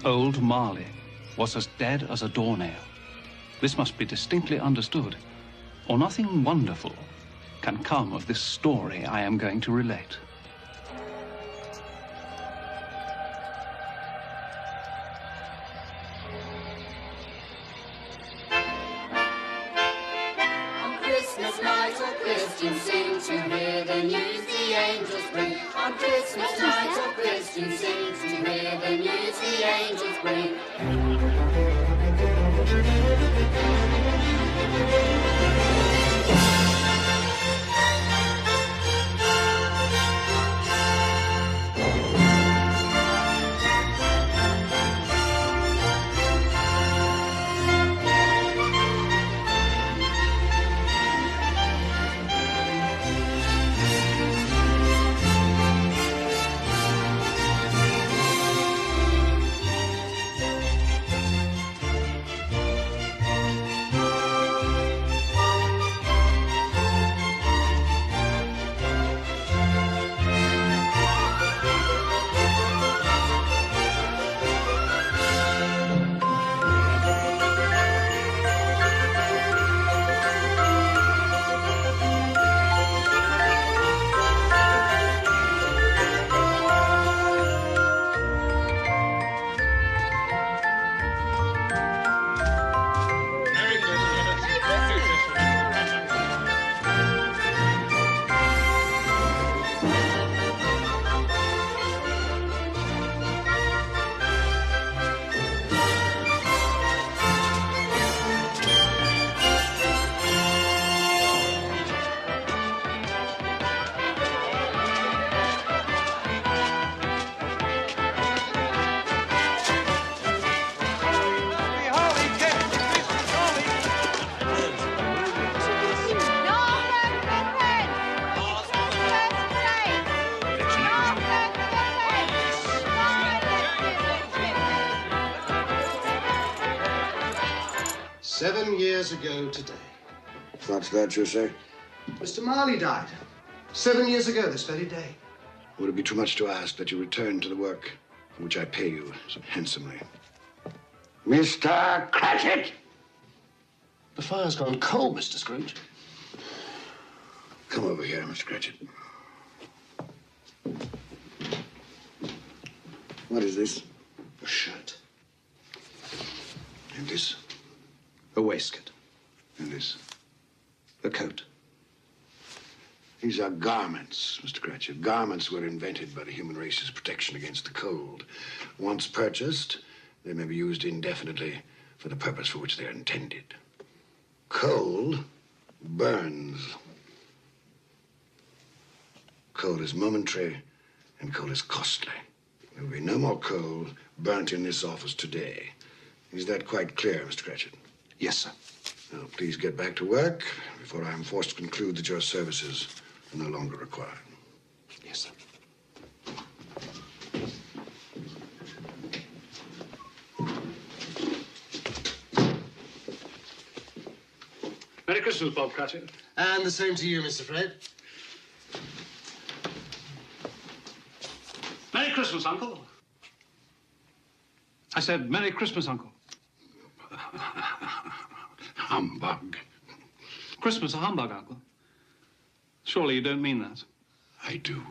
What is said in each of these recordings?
Old Marley was as dead as a doornail. This must be distinctly understood, or nothing wonderful can come of this story I am going to relate. Christmas night all Christians sing to hear the news the angels bring. On Christmas night all Christians sing to hear the news the angels bring. Years ago today. What's that you say? Mr. Marley died. 7 years ago this very day. Would it be too much to ask that you return to the work for which I pay you so handsomely? Mr. Cratchit! The fire's gone cold, Mr. Scrooge. Come over here, Mr. Cratchit. What is this? A shirt. And this? A waistcoat. And this? A coat. These are garments, Mr. Cratchit. Garments were invented by the human race's protection against the cold. Once purchased, they may be used indefinitely for the purpose for which they are intended. Coal burns. Coal is momentary, and coal is costly. There will be no more coal burnt in this office today. Is that quite clear, Mr. Cratchit? Yes, sir. Now, please get back to work before I am forced to conclude that your services are no longer required. Yes, sir. Merry Christmas, Bob Cratchit. And the same to you, Mr. Fred. Merry Christmas, Uncle. I said, Merry Christmas, Uncle. Humbug. Christmas a humbug, Uncle? Surely you don't mean that. I do.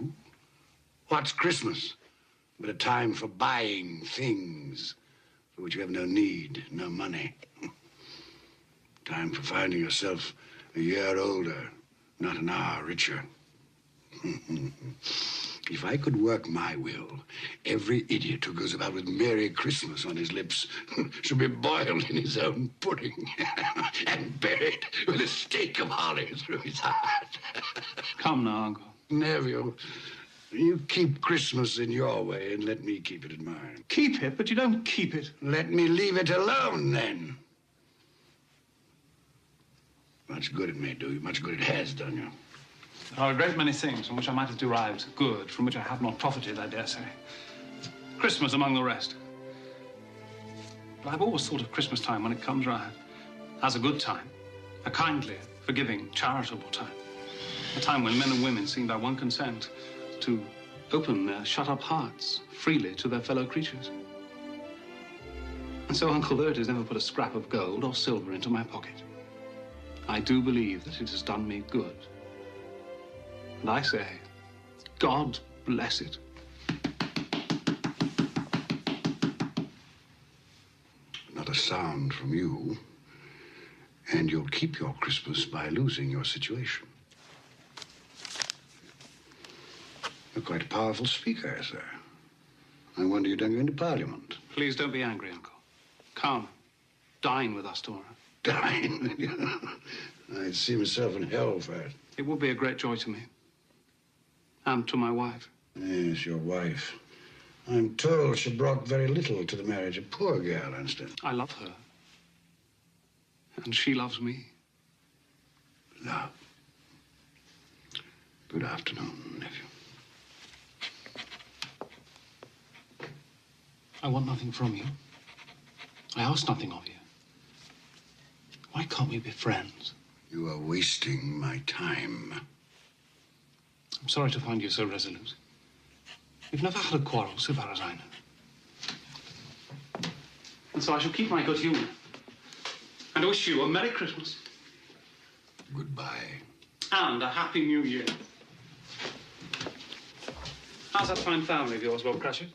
What's Christmas but a time for buying things for which you have no need, no money? Time for finding yourself a year older, not an hour richer. If I could work my will, every idiot who goes about with Merry Christmas on his lips should be boiled in his own pudding and buried with a stake of holly through his heart. Come now, Uncle. Neville, you keep Christmas in your way and let me keep it in mine. Keep it, but you don't keep it. Let me leave it alone, then. Much good it may do you, much good it has done you. There are a great many things from which I might have derived good, from which I have not profited, I dare say. Christmas among the rest. But I've always thought of Christmas time when it comes round as a good time, a kindly, forgiving, charitable time. A time when men and women seem by one consent to open their shut-up hearts freely to their fellow creatures. And so Uncle Lurt has never put a scrap of gold or silver into my pocket. I do believe that it has done me good. And I say, God bless it. Not a sound from you, and you'll keep your Christmas by losing your situation. You're quite a powerful speaker, sir. I wonder you don't go into Parliament. Please don't be angry, Uncle. Come, dine with us tomorrow. Dine with you? I'd see myself in hell for it. It would be a great joy to me. And to my wife. Yes, your wife. I'm told she brought very little to the marriage. A poor girl, I understand. I love her. And she loves me. Love. Good afternoon, nephew. I want nothing from you. I ask nothing of you. Why can't we be friends? You are wasting my time. I'm sorry to find you so resolute. We've never had a quarrel, so far as I know. And so I shall keep my good humor. And wish you a Merry Christmas. Goodbye. And a Happy New Year. How's that fine family of yours, Bob Cratchit?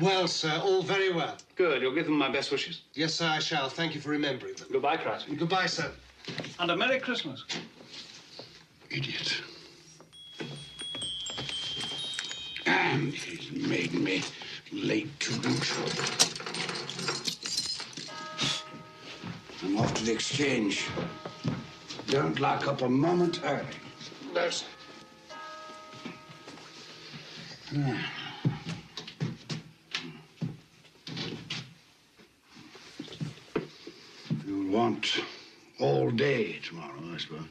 Well, sir, all very well. Good. You'll give them my best wishes. Yes, sir, I shall. Thank you for remembering them. Goodbye, Cratchit. Goodbye, sir. And a Merry Christmas. Idiot. And he's made me late to lunch. I'm off to the exchange. Don't lock up a moment early. No, sir. You'll want all day tomorrow, I suppose.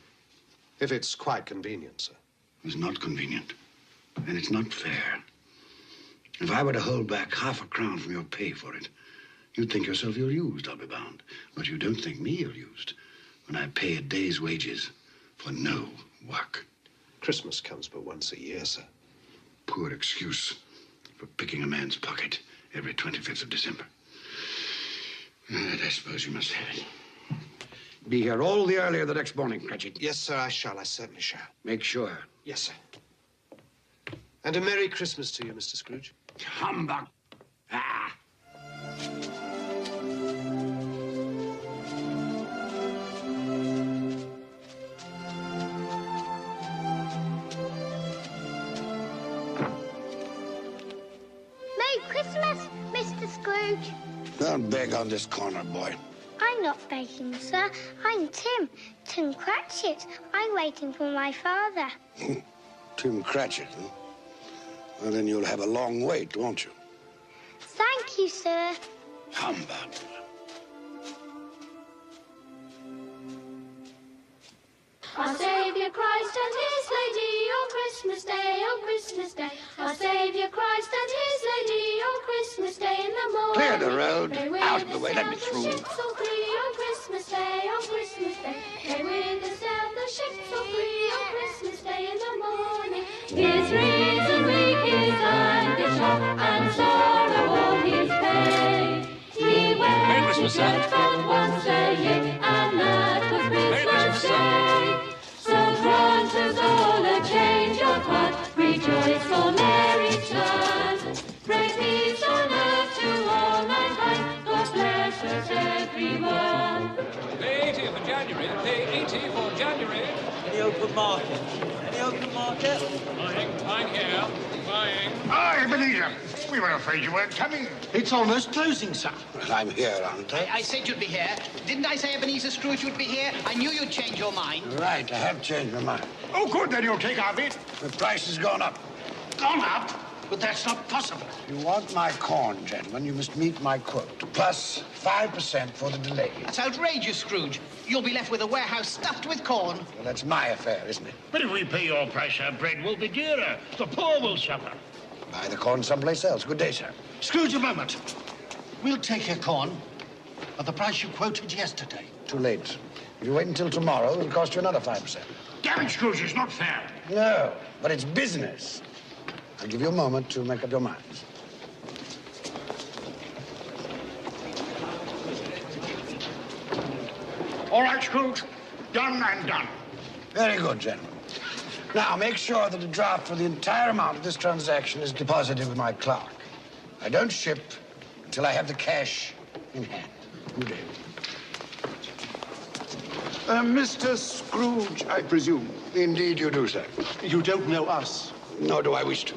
If it's quite convenient, sir. It's not convenient, and it's not fair. If I were to hold back half a crown from your pay for it, you'd think yourself ill-used, I'll be bound. But you don't think me ill-used when I pay a day's wages for no work. Christmas comes but once a year, sir. Poor excuse for picking a man's pocket every 25th of December. And I suppose you must have it. Be here all the earlier the next morning, Cratchit. Yes, sir, I shall. I certainly shall. Make sure. Yes, sir. And a Merry Christmas to you, Mr. Scrooge. Humbug. Ah. Merry Christmas, Mr. Scrooge. Don't beg on this corner, boy. I'm not begging, sir. I'm Tim Cratchit. I'm waiting for my father. Tim Cratchit, huh? Well, then you'll have a long wait, won't you? Thank you, sir. Humbug. Our Saviour Christ and His Lady on Christmas Day, on Christmas Day. Our Saviour Christ and His Lady on Christmas Day in the morning. Clear the road. They with Out of the us way. Let sail me the through. ships all free on Christmas Day, on Christmas Day. They with us sail the ships all free on Christmas Day in the morning. His reason weak is and is short, and sorrow all His pain. He went to church but once a year, and that was Christmas Day. So grant us all a change of heart, rejoice for Mary's child. Pray peace on earth to all mankind, God bless us everyone. Pay 80 for January, pay 80 for January. Any open market? Any open market? Buying here, buying. Ah, Ebenezer, we were afraid you weren't coming. It's almost closing, sir. Well, I'm here, aren't I? I said you'd be here. Didn't I say Ebenezer Scrooge would be here? I knew you'd change your mind. Right, I have changed my mind. Oh, good, then you'll take our bit. The price has gone up. Gone up? But that's not possible. If you want my corn, gentlemen, you must meet my quote. Plus 5% for the delay. That's outrageous, Scrooge. You'll be left with a warehouse stuffed with corn. Well, that's my affair, isn't it? But if we pay your price, our bread will be dearer. The poor will suffer. Buy the corn someplace else. Good day, sir. Scrooge, a moment. We'll take your corn at the price you quoted yesterday. Too late. If you wait until tomorrow, it'll cost you another 5%. Damn it, Scrooge, it's not fair. No, but it's business. I'll give you a moment to make up your minds. All right, Scrooge. Done and done. Very good, gentlemen. Now, make sure that a draft for the entire amount of this transaction is deposited with my clerk. I don't ship until I have the cash in hand. Good day. Mr. Scrooge, I presume. Indeed you do, sir. You don't know us. Nor do I wish to.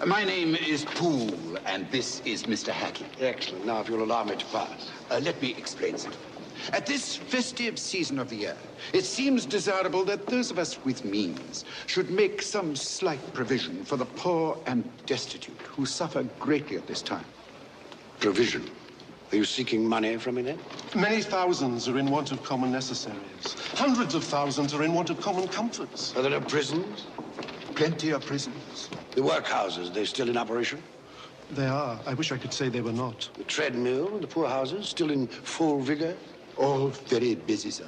My name is Poole, and this is Mr. Hackett. Excellent. Now, if you'll allow me to pass. Let me explain something. At this festive season of the year, it seems desirable that those of us with means should make some slight provision for the poor and destitute who suffer greatly at this time. Provision? Are you seeking money from me, then? Many thousands are in want of common necessaries. Hundreds of thousands are in want of common comforts. Are there no prisons? Plenty of prisons. The workhouses, they're still in operation? They are. I wish I could say they were not. The treadmill, the poorhouses, still in full vigor? All very busy, sir.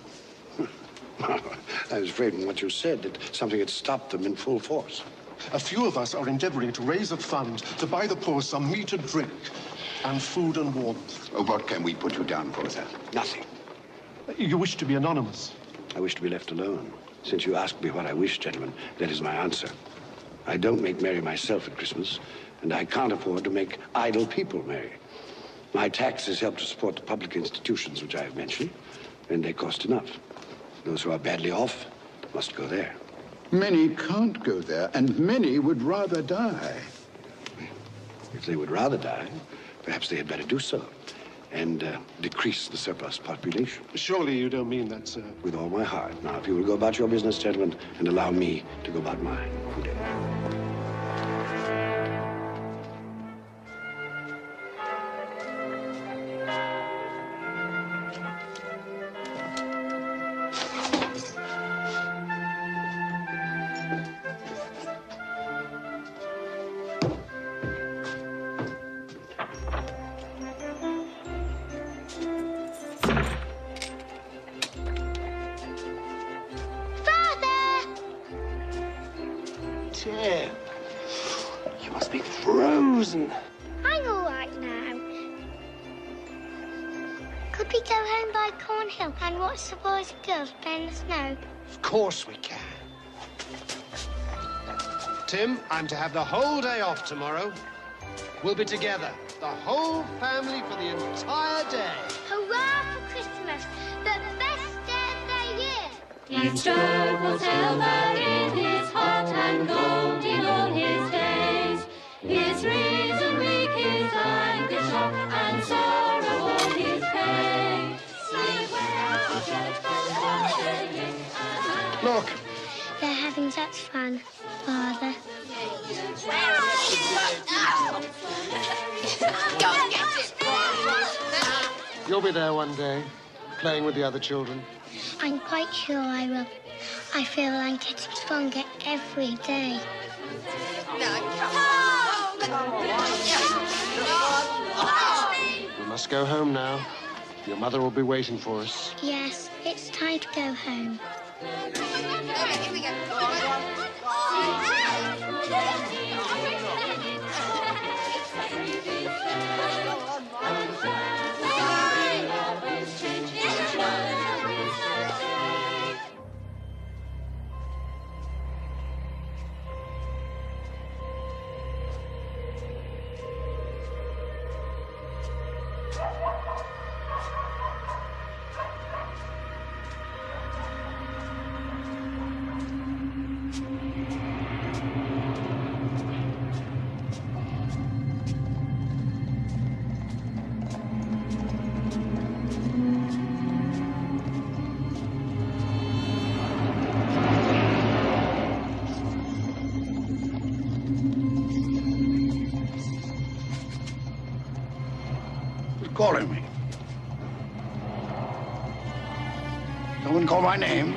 I was afraid from what you said that something had stopped them in full force. A few of us are endeavoring to raise a fund to buy the poor some meat and drink, and food and warmth. What can we put you down for, sir? Nothing. You wish to be anonymous? I wish to be left alone. Since you asked me what I wish, gentlemen, that is my answer. I don't make merry myself at Christmas, and I can't afford to make idle people merry. My taxes help to support the public institutions which I have mentioned, and they cost enough. Those who are badly off must go there. Many can't go there, and many would rather die. If they would rather die, perhaps they had better do so, and decrease the surplus population. Surely you don't mean that, sir. With all my heart. Now, if you will go about your business, gentlemen, and allow me to go about mine. Good day. Tim, you must be frozen. I'm all right now. Could we go home by Cornhill and watch the boys and girls play in the snow? Of course we can. Tim, I'm to have the whole day off tomorrow. We'll be together, the whole family, for the entire day. Hurrah for Christmas, the best day of the year! Each bird will tell that in his heart and gold in all his days. His reason weak, his anguish shock, and sorrow all his pain. He went to church and singing and Look. They're having such fun, Father. Where are you? Go get it! You'll be there one day, playing with the other children. I'm quite sure I will. I feel I'm getting stronger every day. We must go home now. Your mother will be waiting for us. Yes, it's time to go home. Calling me. No one called my name.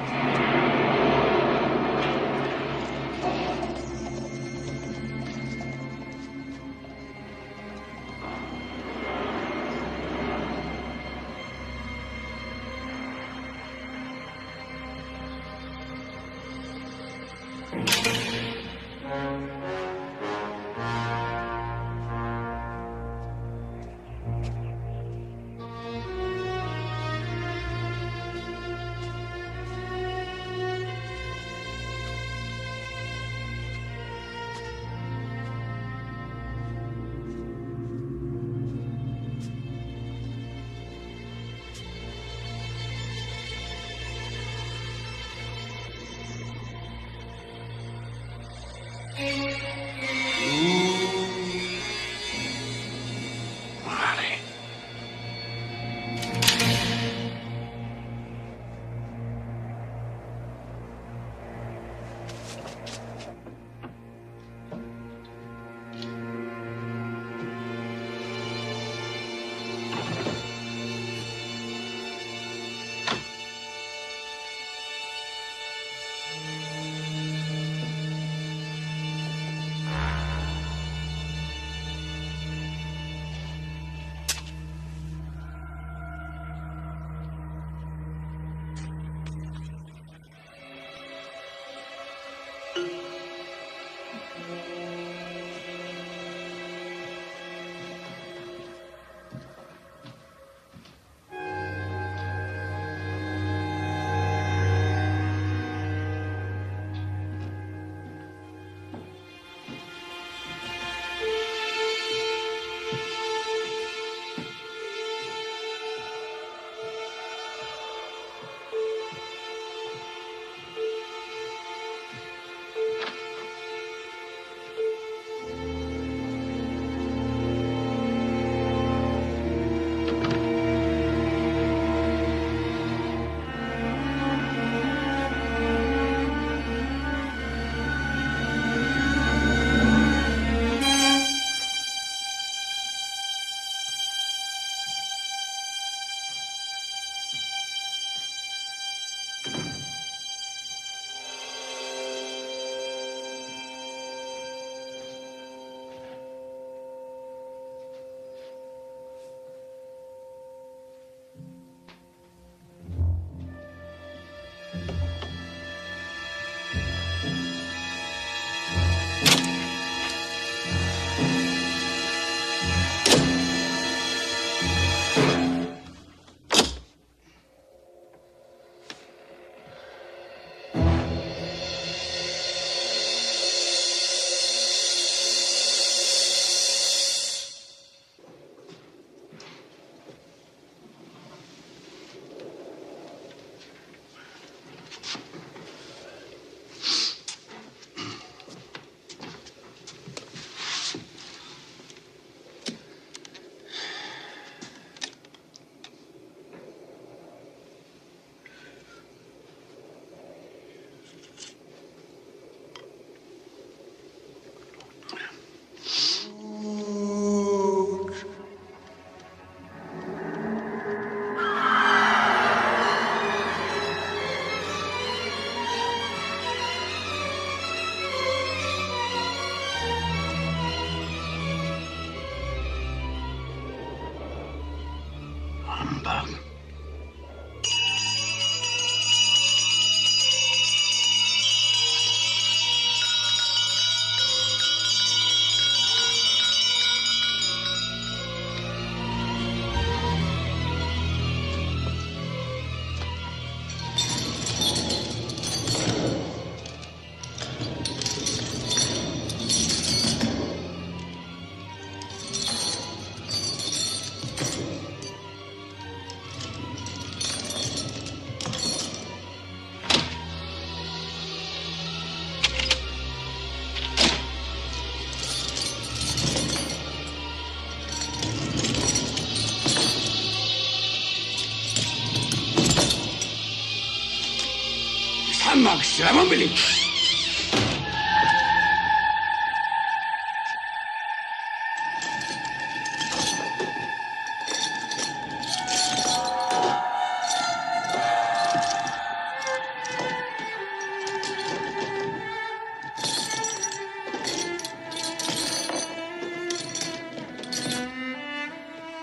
Humbug, sir. I won't believe.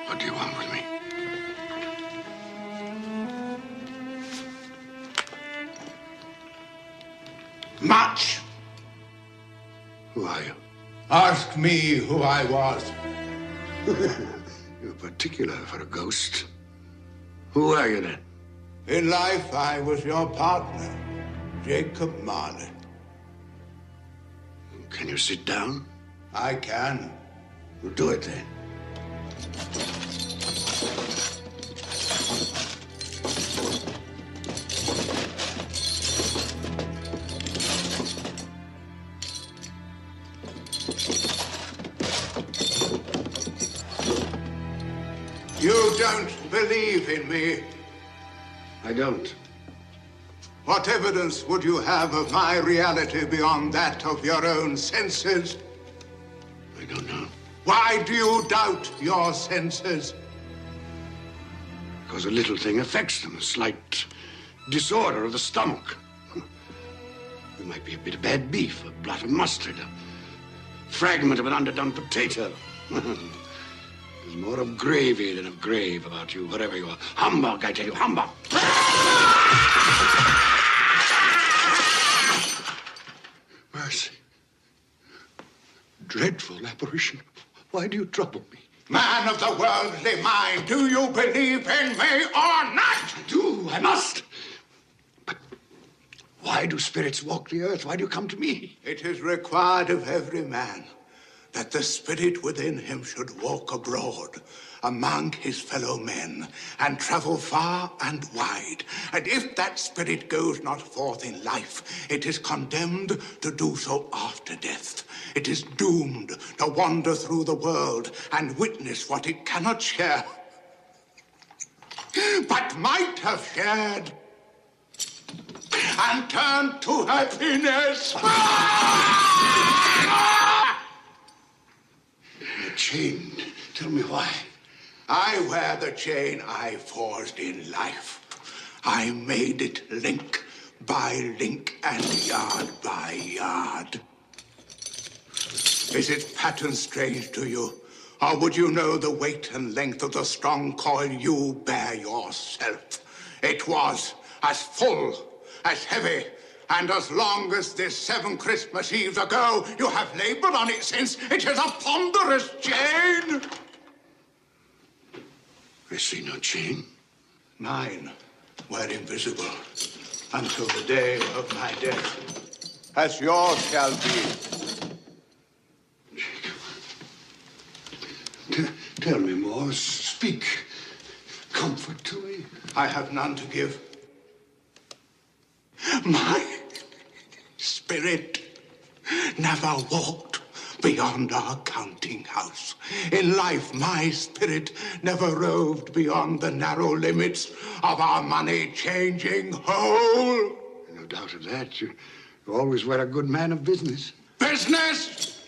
What do you want with me? Much. Who are you? Ask me who I was. You're particular for a ghost. Who are you then? In life, I was your partner, Jacob Marley. Can you sit down? I can. Well, do it then. You don't believe in me. I don't. What evidence would you have of my reality beyond that of your own senses? I don't know. Why do you doubt your senses? Because a little thing affects them. A slight disorder of the stomach. It might be a bit of bad beef, a blot of mustard, a fragment of an underdone potato. There's more of gravy than of grave about you, whatever you are. Humbug, I tell you, humbug! Mercy. Dreadful apparition. Why do you trouble me? Man of the worldly mind, do you believe in me or not? I do, I must. But why do spirits walk the earth? Why do you come to me? It is required of every man that the spirit within him should walk abroad among his fellow men and travel far and wide. And if that spirit goes not forth in life, it is condemned to do so after death. It is doomed to wander through the world and witness what it cannot share, but might have shared, and turn to happiness. The chain. Tell me why. I wear the chain I forged in life. I made it link by link and yard by yard. Is its pattern strange to you? Or would you know the weight and length of the strong coil you bear yourself? It was as full, as heavy, and as long as this 7 Christmas Eves ago, you have labored on it since. It is a ponderous chain. I see no chain. Mine were invisible until the day of my death, as yours shall be. Tell me more. Speak comfort to me. I have none to give. My spirit never walked beyond our counting house. In life, my spirit never roved beyond the narrow limits of our money-changing hole. No doubt of that. You always were a good man of business. Business?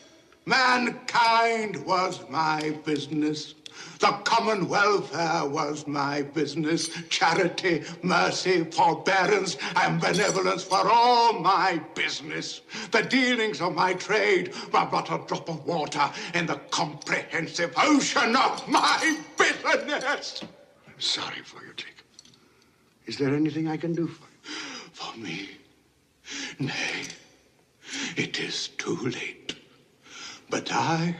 Mankind was my business. The common welfare was my business. Charity, mercy, forbearance, and benevolence were all my business. The dealings of my trade were but a drop of water in the comprehensive ocean of my business. I'm sorry for you, Jacob. Is there anything I can do for you? For me? Nay, it is too late. But I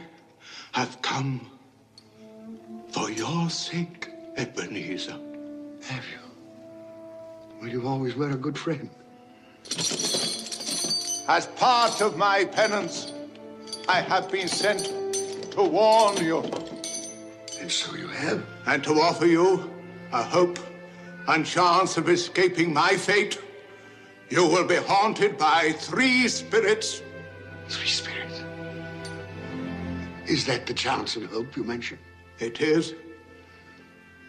have come for your sake, Ebenezer. Have you? Well, you always were a good friend. As part of my penance, I have been sent to warn you. And so you have? And to offer you a hope and chance of escaping my fate. You will be haunted by 3 spirits. 3 spirits? Is that the chance and hope you mentioned? It is.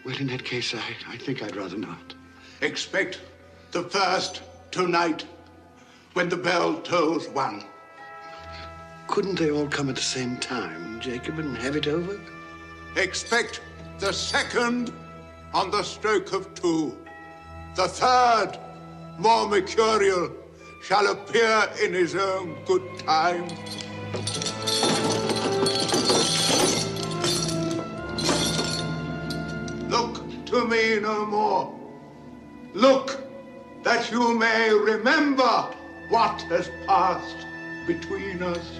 Well, in that case, I think I'd rather not. Expect the first tonight. when the bell tolls 1. Couldn't they all come at the same time, Jacob, and have it over? Expect the 2nd on the stroke of 2. The 3rd, more mercurial, shall appear in his own good time. Look to me no more. Look, that you may remember what has passed between us.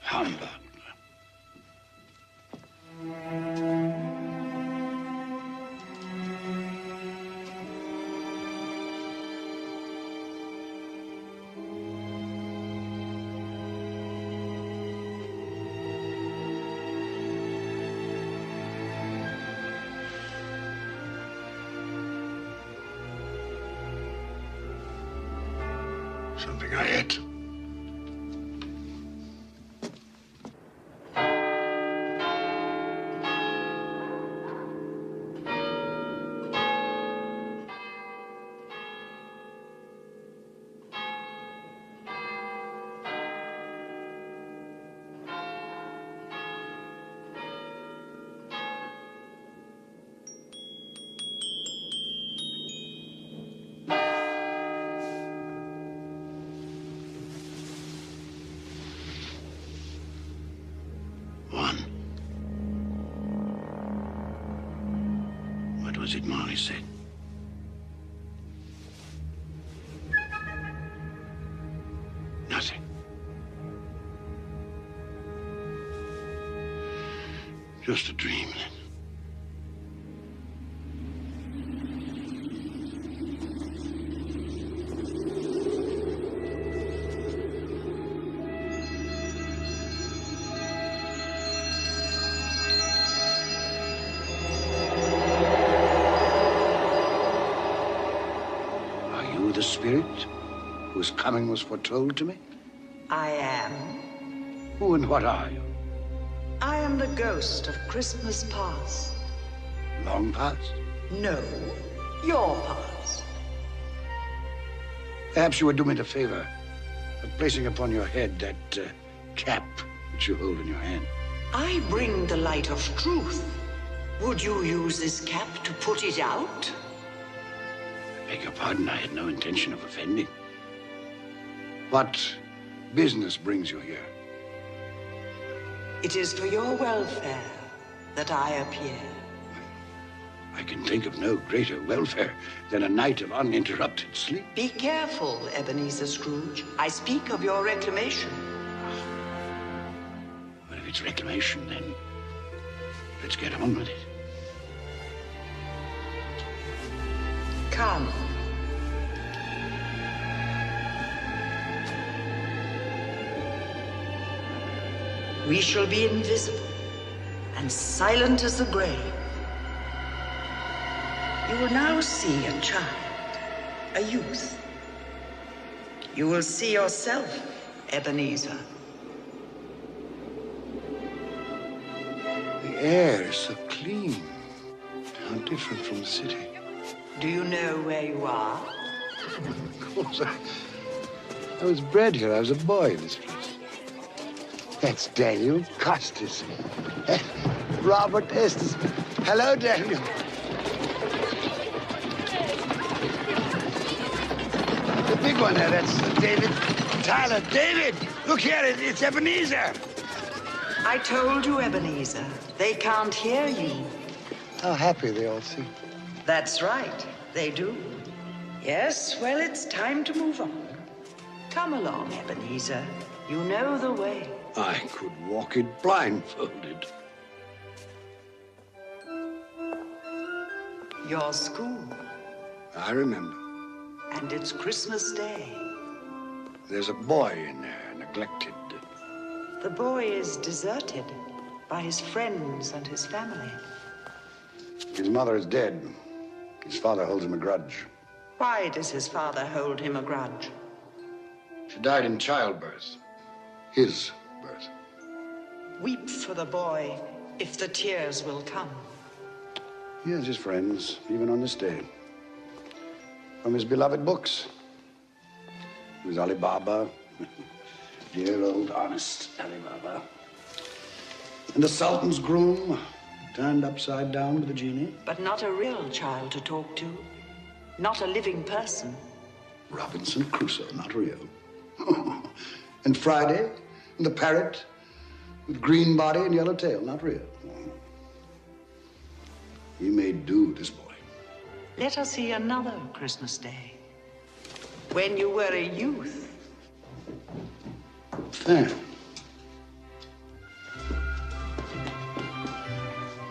Humbug. Something I ate. What was it Molly said? Nothing. Just a dream, then. The spirit whose coming was foretold to me? I am. Who and what are you? I am the ghost of Christmas past. Long past? No, your past. Perhaps you would do me the favor of placing upon your head that cap which you hold in your hand. I bring the light of truth. Would you use this cap to put it out? I beg your pardon, I had no intention of offending. What business brings you here? It is for your welfare that I appear. I can think of no greater welfare than a night of uninterrupted sleep. Be careful, Ebenezer Scrooge. I speak of your reclamation. Well, if it's reclamation, then let's get on with it. Come. We shall be invisible and silent as the grave. You will now see a child, a youth. You will see yourself, Ebenezer. The air is so clean. How different from the city. Do you know where you are? Of course. I was bred here. I was a boy in this place. That's Daniel Costas. Robert Estes. Hello, Daniel. The big one there, that's David Tyler. David, look here, it's Ebenezer. I told you, Ebenezer. They can't hear you. How happy they all seem. That's right, they do. Yes, well, it's time to move on. Come along, Ebenezer. You know the way. I could walk it blindfolded. Your school. I remember. And it's Christmas Day. There's a boy in there, neglected. The boy is deserted by his friends and his family. His mother is dead. His father holds him a grudge. Why does his father hold him a grudge? She died in childbirth. His birth. Weep for the boy if the tears will come. He has his friends, even on this day. From his beloved books. There's Ali Baba. Dear old honest Ali Baba. And the Sultan's groom, turned upside down with a genie. But not a real child to talk to. Not a living person. Robinson Crusoe, not real. And Friday, and the parrot with green body and yellow tail, not real. He made do, this boy. Let us see another Christmas Day. When you were a youth. Fan.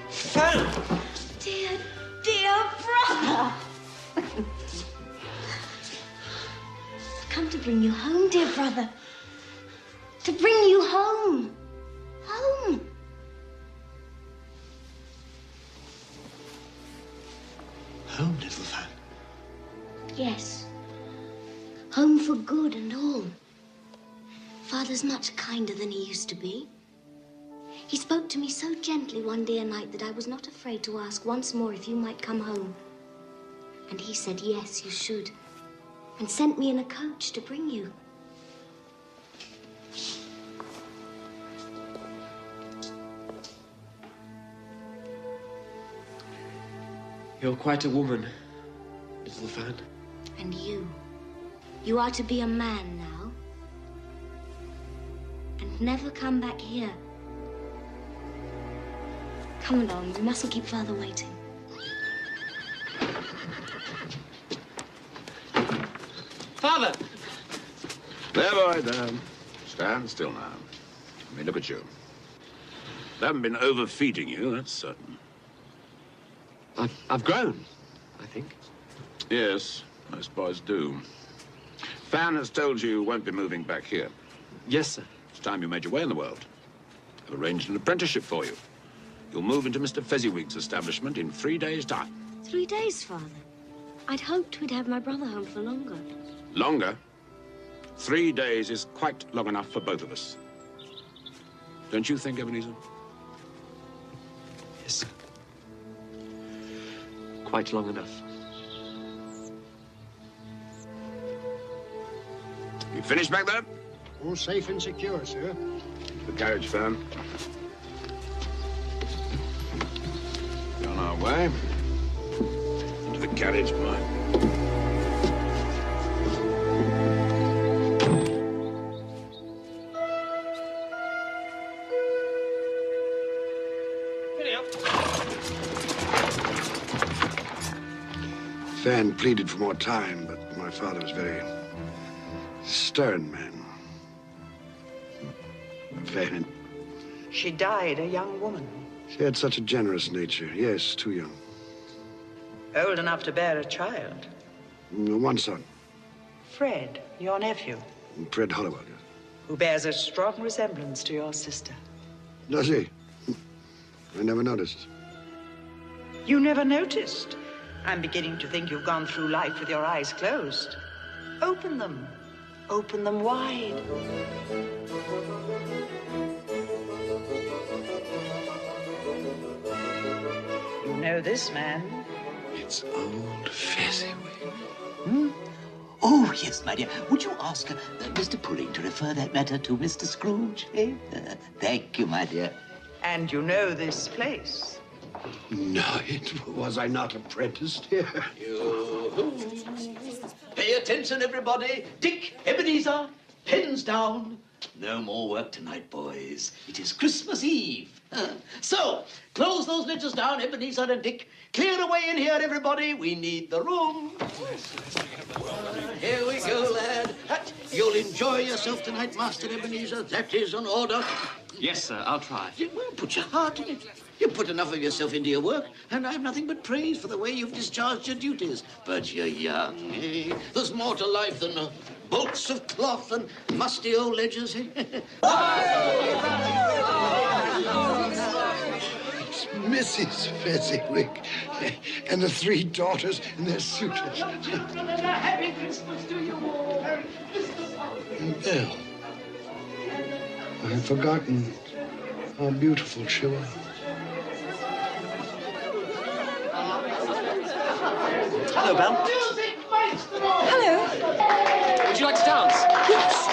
Fan! Dear, dear brother! I've come to bring you home, dear brother. To bring you home. Home. Home, little Fan. Yes. Home for good and all. Father's much kinder than he used to be. He spoke to me so gently one dear night that I was not afraid to ask once more if you might come home. And he said, yes, you should. And sent me in a coach to bring you. You're quite a woman, little Fan. And you. You are to be a man now. And never come back here. Come along, we mustn't keep Father waiting. Father! There, boy, there. Stand still now. Let me look at you. They haven't been overfeeding you, that's certain. I've grown, I think. Yes, most boys do. Fan has told you you won't be moving back here. Yes, sir. It's time you made your way in the world. I've arranged an apprenticeship for you. You'll move into Mr. Fezziwig's establishment in 3 days' time. 3 days, Father. I'd hoped we'd have my brother home for longer. Longer? 3 days is quite long enough for both of us. Don't you think, Ebenezer? Yes, sir. Quite long enough. You finished back there? All safe and secure, sir. To the carriage, Fan. We're on our way. Into the carriage, boy. Fan pleaded for more time, but my father was a very stern man. Fan. She died a young woman. She had such a generous nature. Yes, too young. Old enough to bear a child. One son, Fred, your nephew, Fred Hollowell. who bears a strong resemblance to your sister. Does he? I never noticed. You never noticed? I'm beginning to think you've gone through life with your eyes closed. Open them. Open them wide. You know this man? It's old Fezziwig. Hmm? Oh, yes, my dear. Would you ask Mr. Pudding to refer that matter to Mr. Scrooge? Eh? Thank you, my dear. And you know this place? No, was I not apprenticed here? Pay attention, everybody. Dick, Ebenezer, pens down. No more work tonight, boys. It is Christmas Eve. So, close those ledgers down, Ebenezer and Dick. Clear away in here, everybody. We need the room. Here we go, lad. You'll enjoy yourself tonight, Master Ebenezer. That is an order. Yes, sir, I'll try. Well, put your heart in it. You put enough of yourself into your work, and I have nothing but praise for the way you've discharged your duties. But you're young, eh? There's more to life than bolts of cloth and musty old ledgers, eh? It's Mrs. Fezziwig and the 3 daughters and their suitors. Happy Christmas to you all. Merry Christmas. And Belle. I had forgotten how beautiful she was. Hello, Belle. Music, maestro! Hello. Would you like to dance? Yes.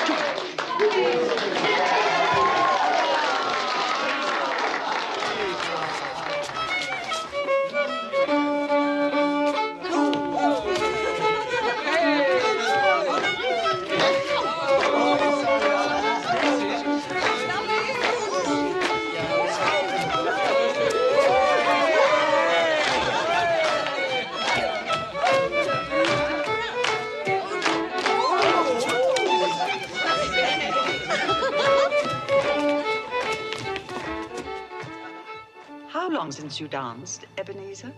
How long since you danced, Ebenezer?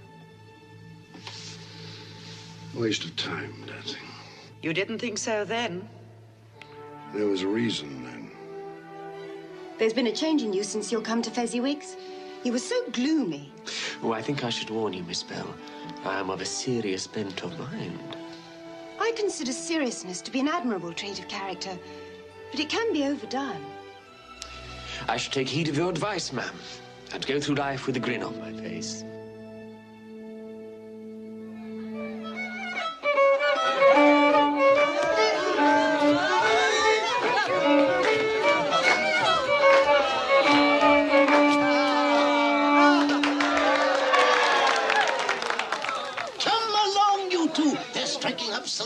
Waste of time, dancing. You didn't think so then? There was a reason then. There's been a change in you since you've come to Fezziwig's. You were so gloomy. Oh, I think I should warn you, Miss Bell. I am of a serious bent of mind. I consider seriousness to be an admirable trait of character, but it can be overdone. I should take heed of your advice, ma'am, and go through life with a grin on my face.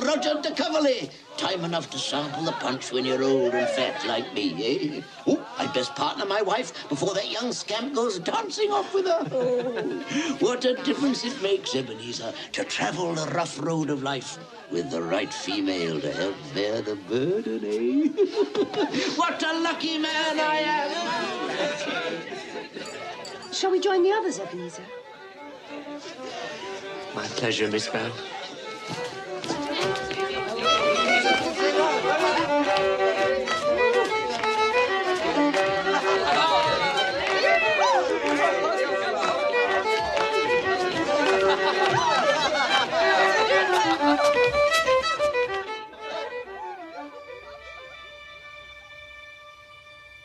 Roger de Coverley. Time enough to sample the punch when you're old and fat like me, eh? Oh, I'd best partner my wife before that young scamp goes dancing off with her. Oh, what a difference it makes, Ebenezer, to travel the rough road of life with the right female to help bear the burden, eh? What a lucky man I am! Shall we join the others, Ebenezer? My pleasure, Miss Bell.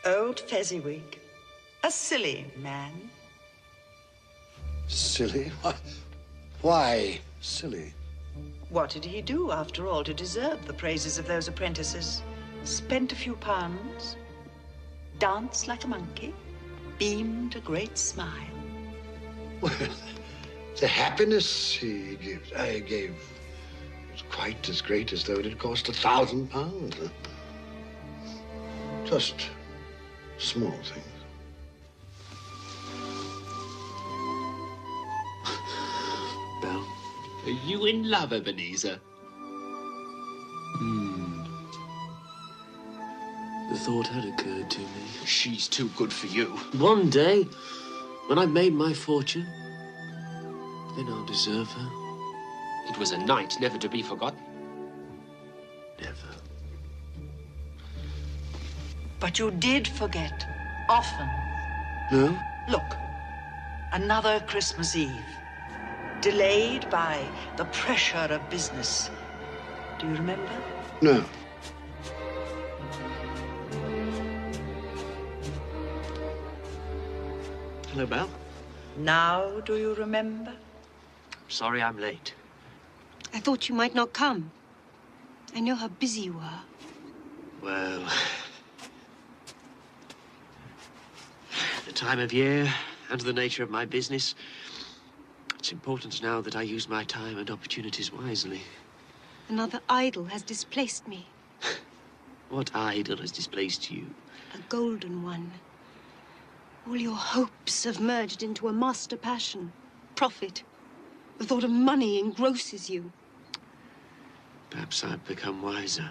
Old Fezziwig, a silly man. Silly? Why silly? What did he do, after all, to deserve the praises of those apprentices? Spent a few pounds, danced like a monkey, beamed a great smile. Well, the happiness he gives, I gave, was quite as great as though it had cost £1,000. Just small things. Belle? Are you in love, Ebenezer? The thought had occurred to me. She's too good for you. One day, when I've made my fortune, then I'll deserve her. It was a night never to be forgotten. Never. But you did forget, often. No? Look, another Christmas Eve, delayed by the pressure of business. Do you remember? No. Hello, Belle. Now do you remember? Sorry I'm late. I thought you might not come. I know how busy you are. Well, the time of year and the nature of my business, it's important now that I use my time and opportunities wisely. Another idol has displaced me. What idol has displaced you? A golden one. All your hopes have merged into a master passion. Profit. The thought of money engrosses you. Perhaps I've become wiser.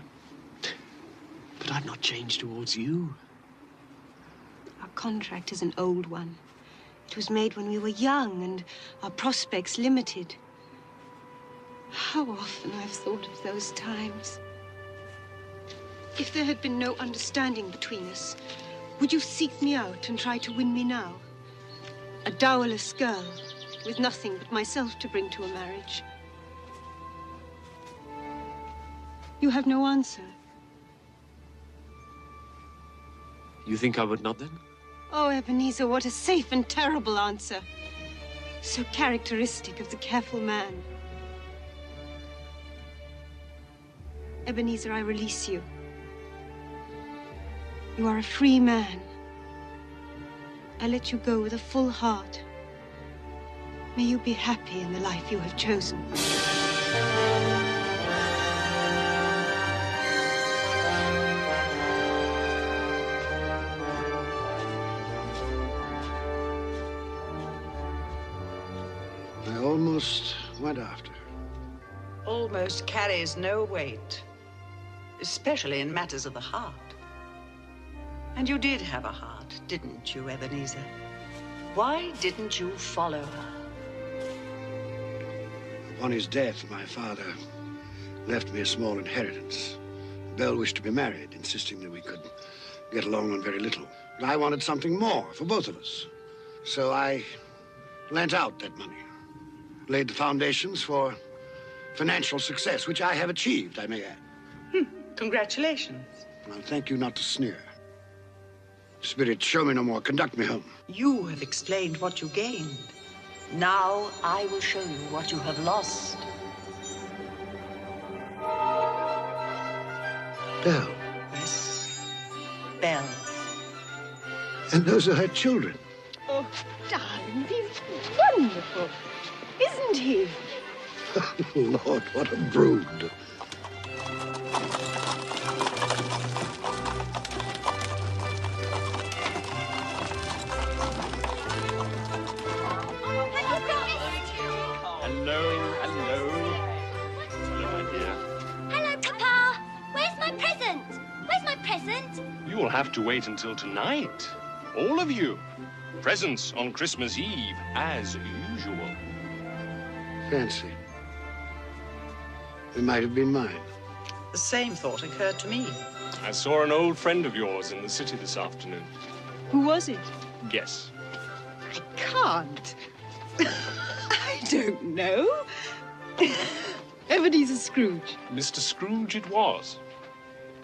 But I've not changed towards you. Our contract is an old one. It was made when we were young and our prospects limited. How often I've thought of those times. If there had been no understanding between us, would you seek me out and try to win me now? A dowerless girl with nothing but myself to bring to a marriage. You have no answer. You think I would not then? Oh, Ebenezer, what a safe and terrible answer. So characteristic of the careful man. Ebenezer, I release you. You are a free man. I let you go with a full heart. May you be happy in the life you have chosen. I almost went after her. Almost carries no weight, especially in matters of the heart. And you did have a heart, didn't you, Ebenezer? Why didn't you follow her? Upon his death, my father left me a small inheritance. Belle wished to be married, insisting that we could get along on very little. But I wanted something more for both of us. So I lent out that money, laid the foundations for financial success, which I have achieved, I may add. Congratulations. Well, thank you not to sneer. Spirit, show me no more. Conduct me home. You have explained what you gained. Now I will show you what you have lost. Belle. Yes, Belle. And those are her children. Oh, darling, he's wonderful, isn't he? Lord, what a brood. You'll have to wait until tonight. All of you. Presents on Christmas Eve, as usual. Fancy. It might have been mine. The same thought occurred to me. I saw an old friend of yours in the city this afternoon. Who was it? Guess. I can't. I don't know. Ebenezer Scrooge. Mr. Scrooge it was.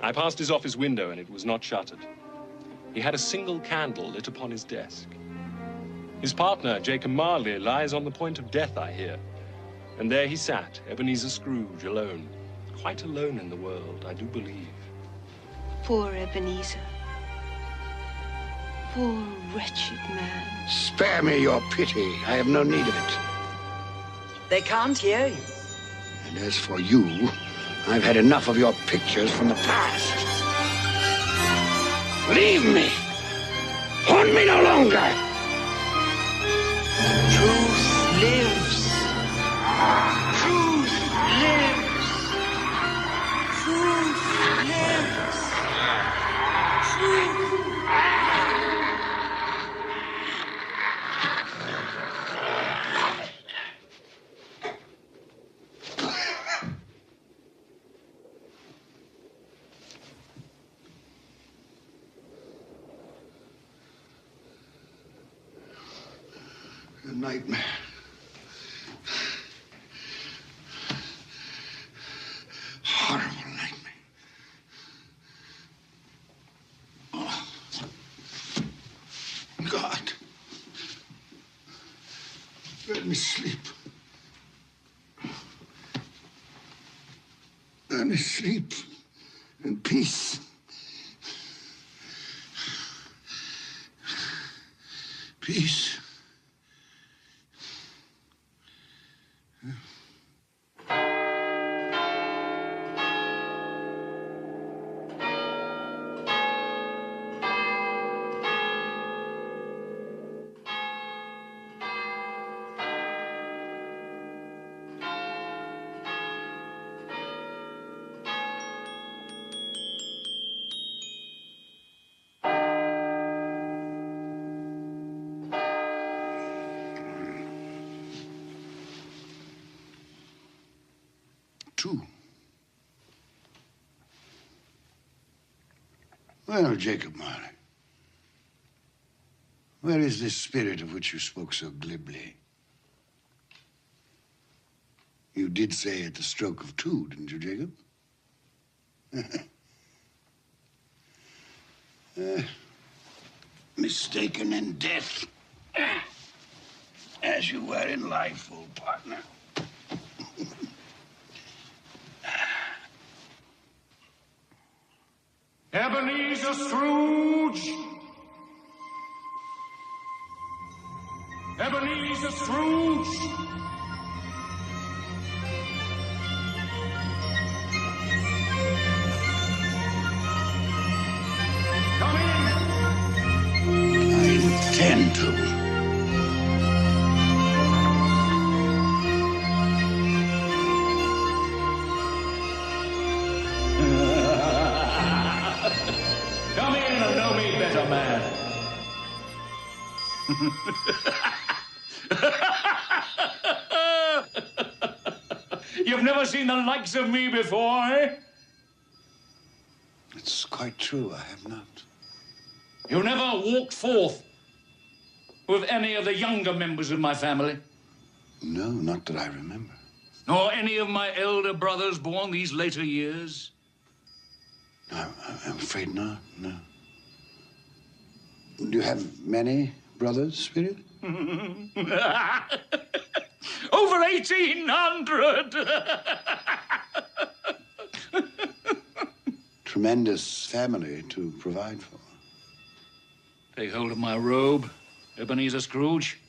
I passed his office window and it was not shuttered. He had a single candle lit upon his desk. His partner, Jacob Marley, lies on the point of death, I hear. And there he sat, Ebenezer Scrooge, alone. Quite alone in the world, I do believe. Poor Ebenezer. Poor wretched man. Spare me your pity. I have no need of it. They can't hear you. And as for you, I've had enough of your pictures from the past. Leave me. Haunt me no longer. Truth lives. Truth lives. Truth lives. Truth. A nightmare. Horrible nightmare. Oh. God. Let me sleep. Let me sleep in peace. Peace. too. Well, Jacob Marley, where is this spirit of which you spoke so glibly? You did say at the stroke of two, didn't you, Jacob? Mistaken in death, as you were in life, old partner. Ebenezer Scrooge! Ebenezer Scrooge! Come in! I intend to. Come in and know me better, man. You've never seen the likes of me before, eh? It's quite true, I have not. You never walked forth with any of the younger members of my family? No, not that I remember. Nor any of my elder brothers born these later years? I'm afraid not, no. Do you have many brothers, Spirit? Over 1,800! Tremendous family to provide for. Take hold of my robe, Ebenezer Scrooge.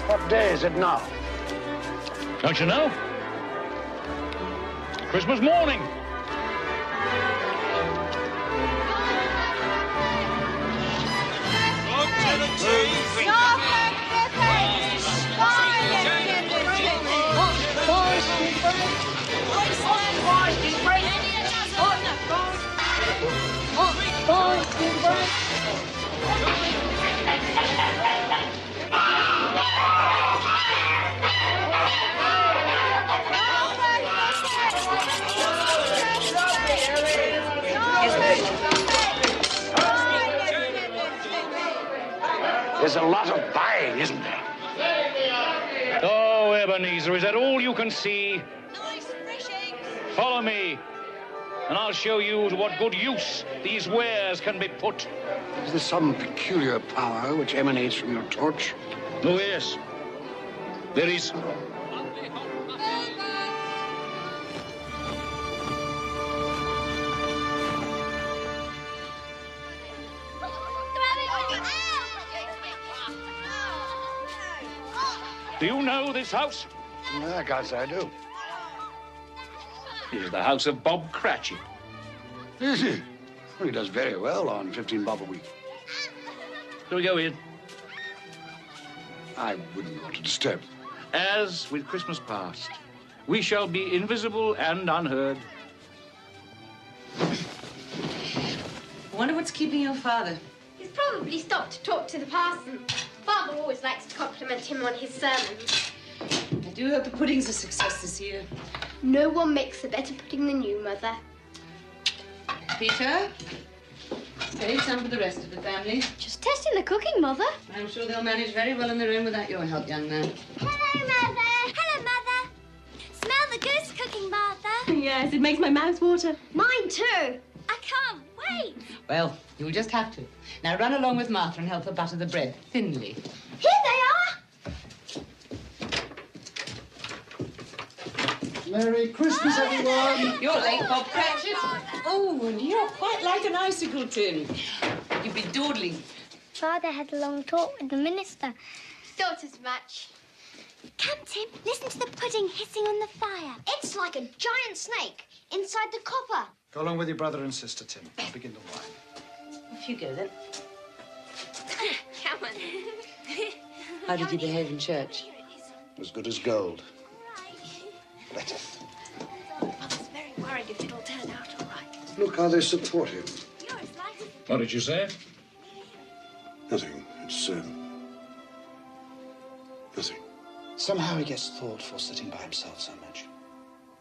What day is it now? Don't you know? Christmas morning. There's a lot of buying, isn't there? Oh, Ebenezer, is that all you can see? Follow me, and I'll show you to what good use these wares can be put. Is there some peculiar power which emanates from your torch? Oh, yes. There is. Do you know this house? I can't say I do. It is the house of Bob Cratchit. Is he? Well, he does very well on 15 bob a week. Shall we go in? I wouldn't want to disturb. As with Christmas past, we shall be invisible and unheard. I wonder what's keeping your father. He's probably stopped to talk to the parson. Father always likes to compliment him on his sermons. I do hope the pudding's a success this year. No one makes a better pudding than you, Mother. Peter, save some for the rest of the family. Just testing the cooking, Mother. I'm sure they'll manage very well on their own without your help, young man. Hello, Mother. Hello, Mother. Smell the goose cooking, Martha. Yes, it makes my mouth water. Mine too. I can't wait. Well, you'll just have to. Now run along with Martha and help her butter the bread thinly. Here they are. Merry Christmas, everyone. You're late, Bob Cratchit. Oh, and you're quite like an icicle, Tim. You've been dawdling. Father had a long talk with the minister. Daughters match. Come, Tim, listen to the pudding hissing on the fire. It's like a giant snake inside the copper. Go along with your brother and sister, Tim. I'll begin the wine. Off you go, then. Come on. How did you behave in church? As good as gold. Better. Mother's very worried if it'll turn out all right. Look how they support him. What did you say? Nothing. It's, nothing. Somehow he gets thoughtful sitting by himself so much.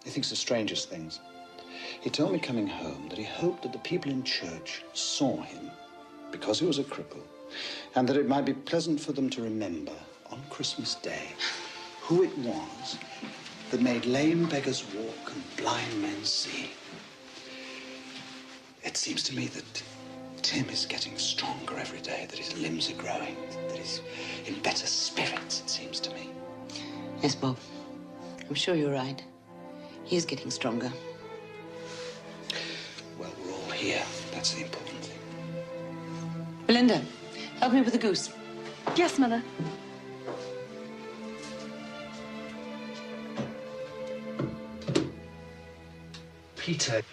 He thinks the strangest things. He told me coming home that he hoped that the people in church saw him because he was a cripple, and that it might be pleasant for them to remember on Christmas Day who it was that made lame beggars walk and blind men see. It seems to me that Tim is getting stronger every day, that his limbs are growing, that he's in better spirits, it seems to me. Yes, Bob. I'm sure you're right. He is getting stronger. Well, we're all here. That's the important thing. Belinda, help me with the goose. Yes, Mother. Peter,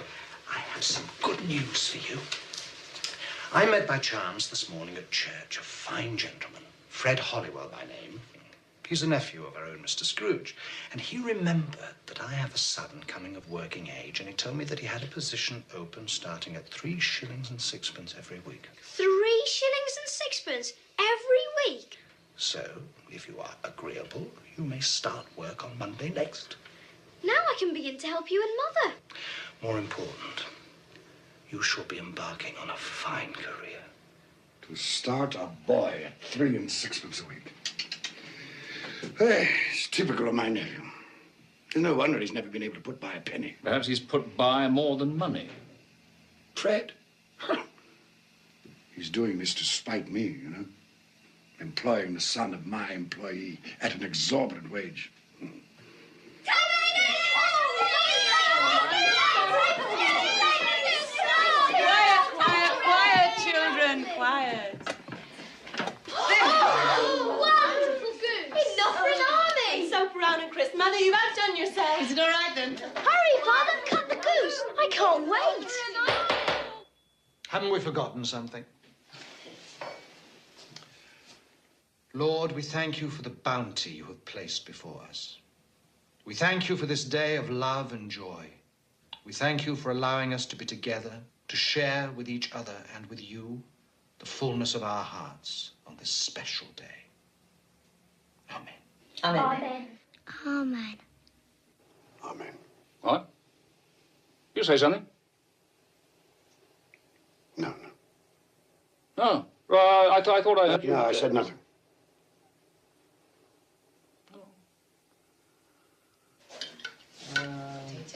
I have some good news for you. I met by chance this morning at church a fine gentleman, Fred Hollywell by name. He's a nephew of our own Mr. Scrooge, and he remembered that I have a son coming of working age, and he told me that he had a position open starting at 3 shillings and 6pence every week. 3 shillings and 6pence every week? So, if you are agreeable, you may start work on Monday next. Now I can begin to help you and Mother. More important, you shall be embarking on a fine career. To start a boy at 3 and 6pence a week. Hey, it's typical of my nephew. There's no wonder he's never been able to put by a penny. Perhaps he's put by more than money. Fred? He's doing this to spite me, you know. Employing the son of my employee at an exorbitant wage. Quiet, children, quiet. Wonderful goose! Enough for an army! So Brown and Chris, Mother, you've outdone yourselves. Is it all right, then? Hurry, Father, cut the goose! I can't wait! Haven't we forgotten something? Lord, we thank you for the bounty you have placed before us. We thank you for this day of love and joy. We thank you for allowing us to be together, to share with each other and with you the fullness of our hearts on this special day. Amen. Amen. Amen. Amen. What? You say something? No. No. I thought I heard you. No, I said nothing.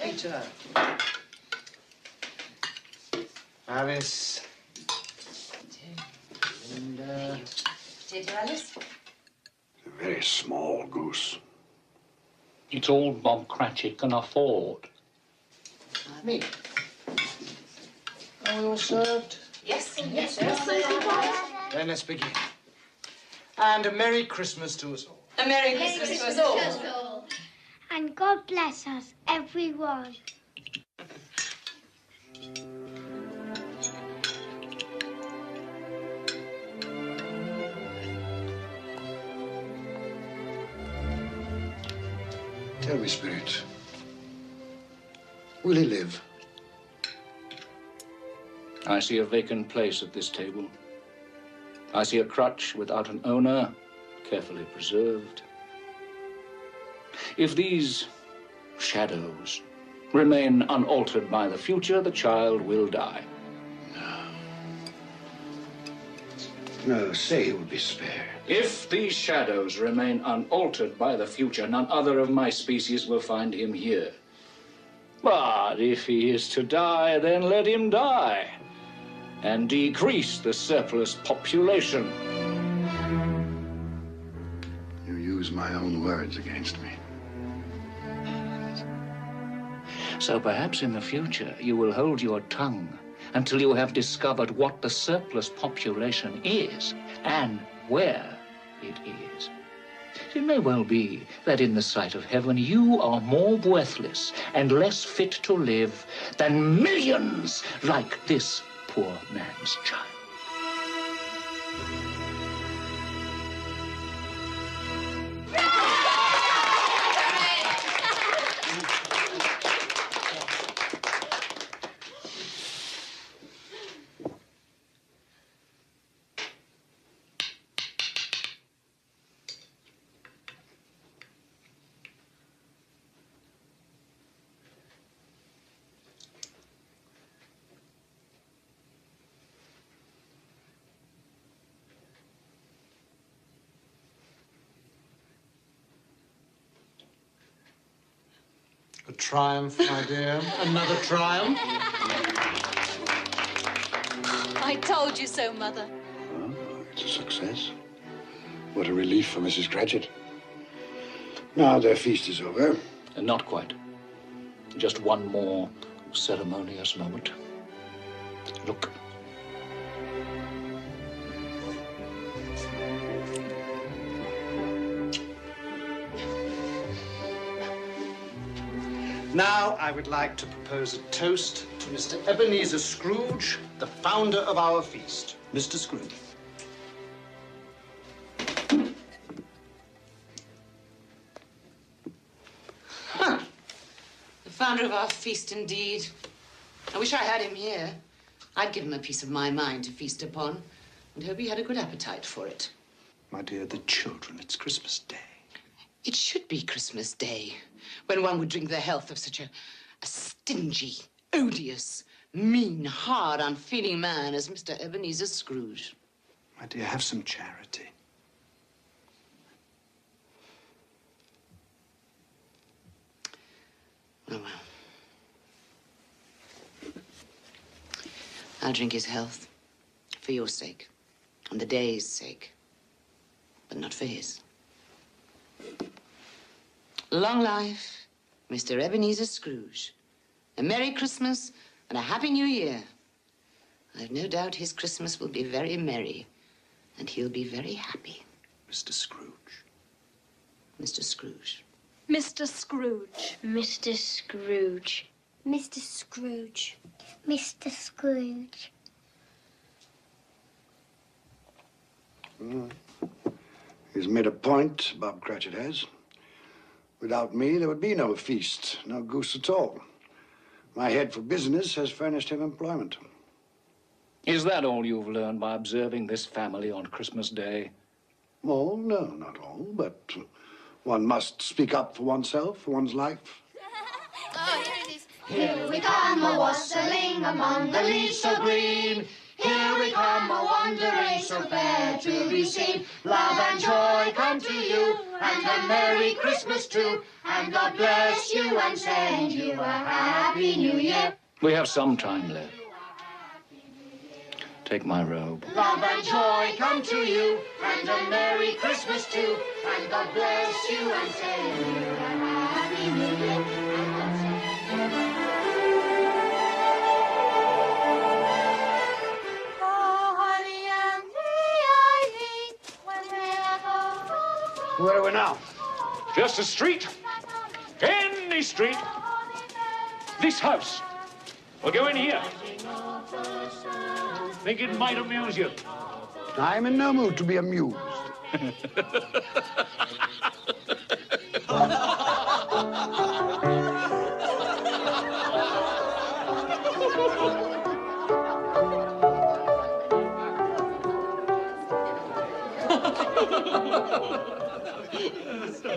Peter. Alice. Linda. Potato, Alice? A very small goose. It's all Bob Cratchit can afford. Me. Are we all served? Yes, yes, Then let's begin. And a Merry Christmas to us all. A Merry Christmas to us all. And God bless us, everyone. Tell me, Spirit, will he live? I see a vacant place at this table. I see a crutch without an owner, carefully preserved. If these shadows remain unaltered by the future, the child will die. No, say he will be spared. If these shadows remain unaltered by the future, none other of my species will find him here. But if he is to die, then let him die, and decrease the surplus population. You use my own words against me. So perhaps in the future you will hold your tongue until you have discovered what the surplus population is and where it is. It may well be that in the sight of heaven you are more worthless and less fit to live than millions like this poor man's child. A triumph, my dear. Another triumph. I told you so, Mother. Well, it's a success. What a relief for Mrs. Cratchit. Now their feast is over. Not quite. Just one more ceremonious moment. Look. Now, I would like to propose a toast to Mr. Ebenezer Scrooge, the founder of our feast. Mr. Scrooge. The founder of our feast, indeed. I wish I had him here. I'd give him a piece of my mind to feast upon, and hope he had a good appetite for it. My dear, the children, it's Christmas Day. It should be Christmas Day, when one would drink the health of such a stingy, odious, mean, hard, unfeeling man as Mr. Ebenezer Scrooge. My dear, have some charity. Oh, well. I'll drink his health, for your sake, and the day's sake, but not for his. Long life, Mr. Ebenezer Scrooge. A Merry Christmas and a Happy New Year. I've no doubt his Christmas will be very merry, and he'll be very happy. Mr. Scrooge. Mr. Scrooge. Mr. Scrooge. Mr. Scrooge. Mr. Scrooge. Mr. Scrooge. He's made a point, Bob Cratchit has. Without me, there would be no feast, no goose at all. My head for business has furnished him employment. Is that all you've learned by observing this family on Christmas Day? Well, no, not all, but one must speak up for oneself, for one's life. Oh, here it is. Here we come, a-wassailing among the leaves so green. Here we come, a-wandering so fair to be seen. Love and joy come to you, and a Merry Christmas too. And God bless you and send you a Happy New Year. We have some time left. Take my robe. Love and joy come to you, and a Merry Christmas too. And God bless you and send you a Happy New Year. Where are we now? Just a street. Any street. This house. We'll go in here. Think it might amuse you. I'm in no mood to be amused.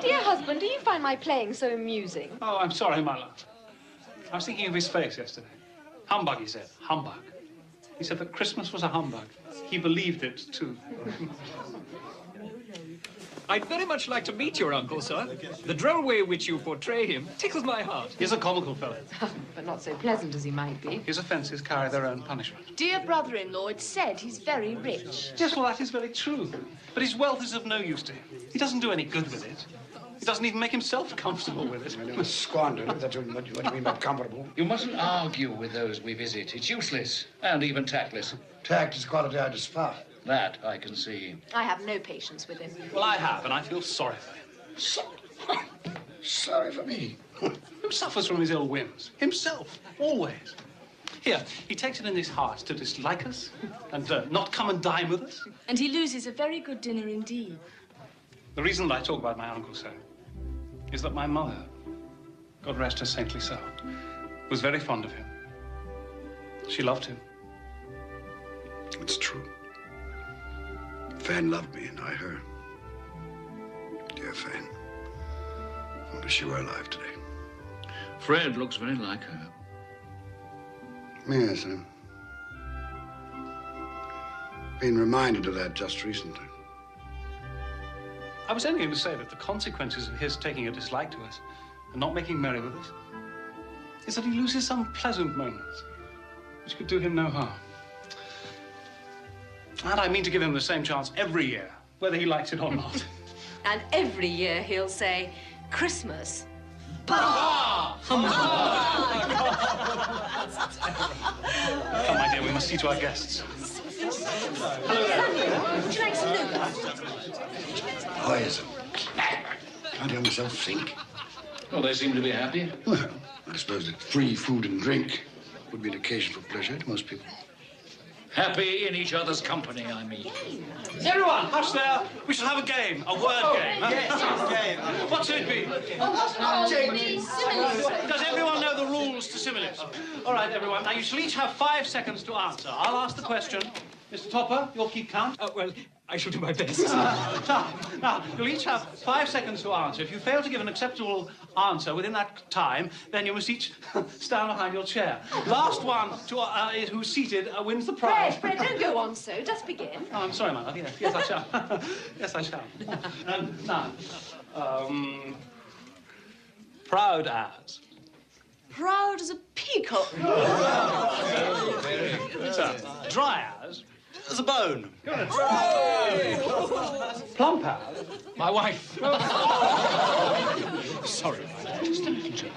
Dear husband, do you find my playing so amusing? Oh, I'm sorry, my love. I was thinking of his face yesterday. Humbug, he said. Humbug. He said that Christmas was a humbug. He believed it, too. I'd very much like to meet your uncle, sir. The droll way in which you portray him tickles my heart. He's a comical fellow. But not so pleasant as he might be. His offences carry their own punishment. Dear brother-in-law, it's said he's very rich. Yes, well, that is very true. But his wealth is of no use to him. He doesn't do any good with it. He doesn't even make himself comfortable with it. I must squander it. That's what you mean by comfortable. You mustn't argue with those we visit. It's useless and even tactless. Tact is a quality I despise. That I can see. I have no patience with him. Well, I have, and I feel sorry for him. Sorry for me. Who suffers from his ill whims? Himself, always. Here, he takes it in his heart to dislike us and not come and dine with us. And he loses a very good dinner indeed. The reason that I talk about my uncle so is that my mother, God rest her saintly soul, was very fond of him. She loved him. It's true. Fan loved me and I her. Dear Fan. I wish she were alive today. Fred looks very like her. Yes, I've been reminded of that just recently. I was only going to say that the consequences of his taking a dislike to us and not making merry with us is that he loses some pleasant moments which could do him no harm. And I mean to give him the same chance every year, whether he likes it or not. And every year he'll say, Christmas. Bah! Come, my dear, we must see to our guests. Hello there. Would you like some nougat? Boys, can't hear myself think. Well, they seem to be happy. Well, I suppose that free food and drink would be an occasion for pleasure to most people. Happy in each other's company, I mean. Everyone, hush there. We shall have a game, a word game. Huh? Yes, game. What should it be? Does everyone know the rules to similes? All right, everyone. Now, you shall each have 5 seconds to answer. I'll ask the question. Mr. Topper, you'll keep count. Well, I shall do my best. Now, you'll each have 5 seconds to answer. If you fail to give an acceptable answer within that time, then you must each stand behind your chair. Last one to, who's seated wins the prize. Fred, don't go on so. Just begin. Oh, I'm sorry, my love. Yes, I shall. Yes, I shall. Now, proud as. Proud as a peacock. So, dry as. As a bone. Good. Plump as. My wife. Sorry, just a little joke.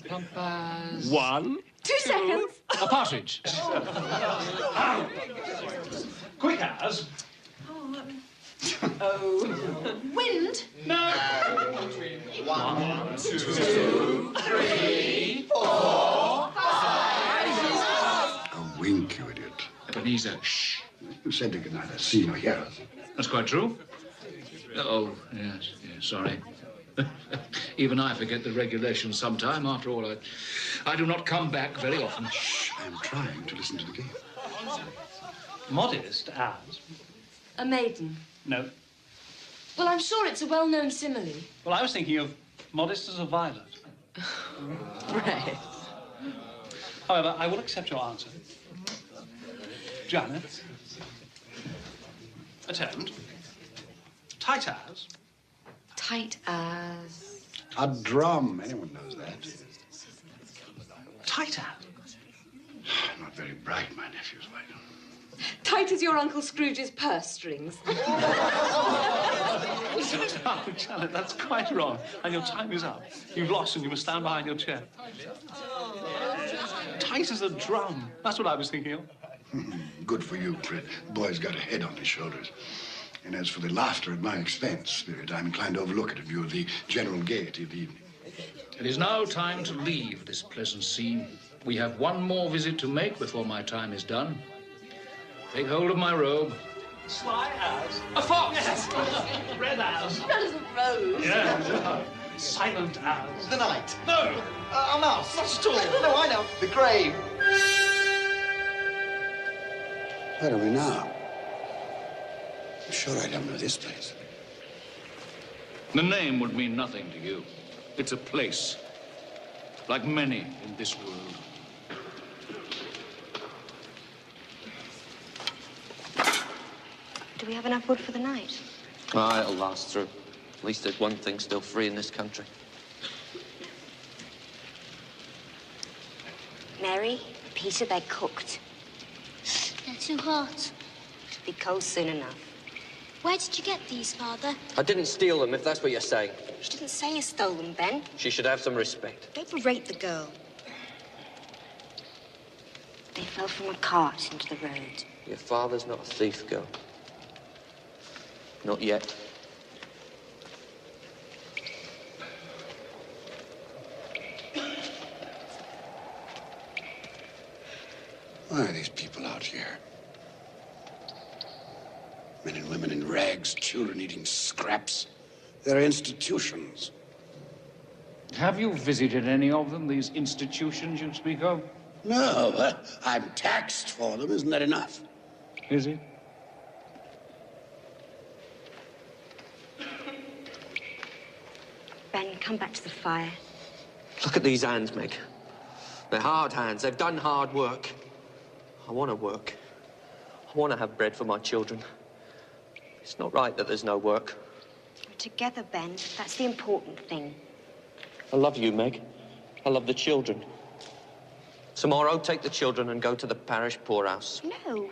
Plump as... 1. 2 seconds. A partridge. Quick as. Wind. No. 1, 2, 3, 4, 5. A wink, you idiot. Ebenezer, shh. You said they could neither see nor hear us. That's quite true. Oh, yes, sorry. Even I forget the regulations sometime. After all, I do not come back very often. Shh, I am trying to listen to the game. Modest as. A maiden. No. Well, I'm sure it's a well-known simile. Well, I was thinking of modest as a violet. Right. However, I will accept your answer. Janet. Attempt. Tight as. Tight as... A drum. Anyone knows that. Tight as. Not very bright, my nephew's wife. Tight as your Uncle Scrooge's purse strings. Oh, Janet, that's quite wrong. And your time is up. You've lost and you must stand behind your chair. Tight as a drum. That's what I was thinking of. Good for you, Fred. The boy's got a head on his shoulders. And as for the laughter at my expense, Spirit, I'm inclined to overlook it in view of the general gaiety of the evening. It is now time to leave this pleasant scene. We have one more visit to make before my time is done. Take hold of my robe. Sly as. A fox! Yes. Red as. Red as a rose. Yeah. Silent as. The night. No. A mouse. Not at all. No, I know. The grave. Where are we now? I'm sure I don't know this place. The name would mean nothing to you. It's a place, like many in this world. Do we have enough wood for the night? Ah, it'll last through. At least there's one thing still free in this country. Mary, Peter, they're cooked. They're too hot. It'll be cold soon enough. Where did you get these, Father? I didn't steal them, if that's what you're saying. She didn't say you stole them, Ben. She should have some respect. Don't berate the girl. They fell from a cart into the road. Your father's not a thief, girl. Not yet. Why are these people out here? Men and women in rags, children eating scraps. They're institutions. Have you visited any of them, these institutions you speak of? No, I'm taxed for them. Isn't that enough? Is it? Ben, come back to the fire. Look at these hands, Meg. They're hard hands. They've done hard work. I want to work. I want to have bread for my children. It's not right that there's no work. We're together, Ben. That's the important thing. I love you, Meg. I love the children. Tomorrow, take the children and go to the parish poorhouse. No.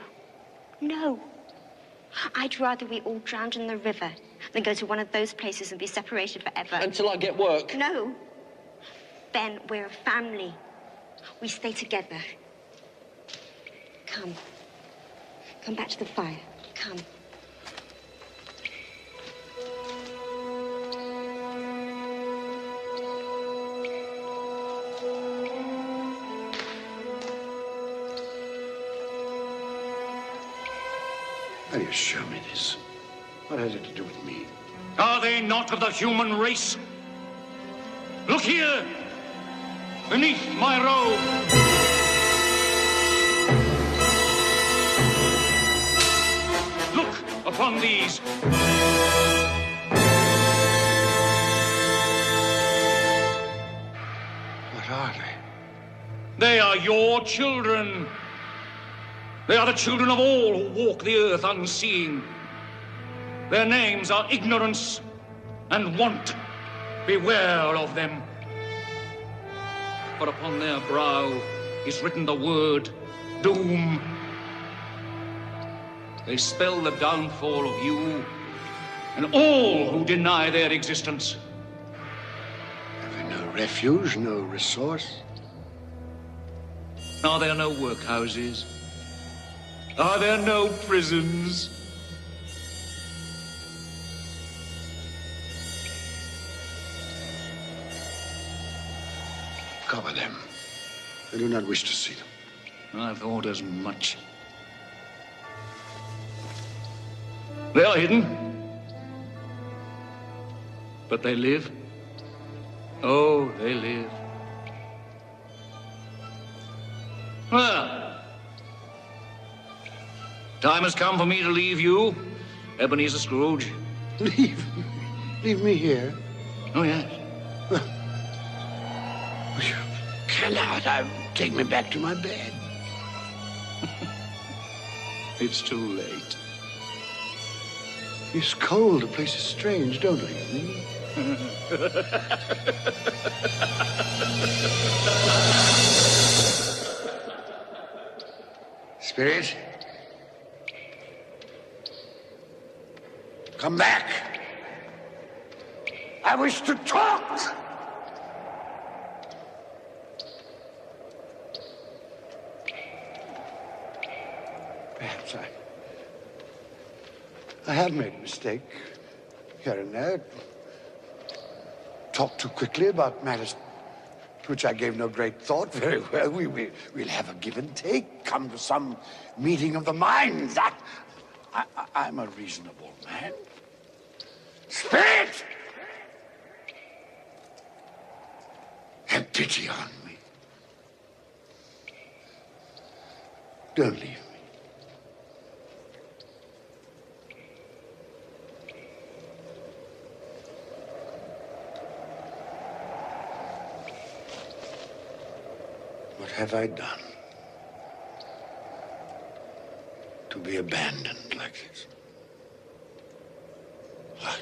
No. I'd rather we all drowned in the river than go to one of those places and be separated forever. Until I get work. No. Ben, we're a family. We stay together. Come. Come back to the fire. Come. How do you show me this? What has it to do with me? Are they not of the human race? Look here, beneath my robe. Look upon these. What are they? They are your children. They are the children of all who walk the earth unseeing. Their names are ignorance and want. Beware of them. For upon their brow is written the word doom. They spell the downfall of you and all who deny their existence. Have they no refuge, no resource? Are there no workhouses? Are there no prisons? Cover them. I do not wish to see them. I thought as much. They are hidden. But they live. Oh, they live. Well, time has come for me to leave you, Ebenezer Scrooge. Leave? Leave me here? Oh, yes. You cannot. Take me back to my bed. It's too late. It's cold. The place is strange. Don't leave me. Spirit, come back. I wish to talk. Perhaps I have made a mistake here and there. Talked too quickly about matters to which I gave no great thought. Very well, we'll have a give and take. Come to some meeting of the minds. I'm a reasonable man. Spirit! Have pity on me. Don't leave me. What have I done to be abandoned like this? What?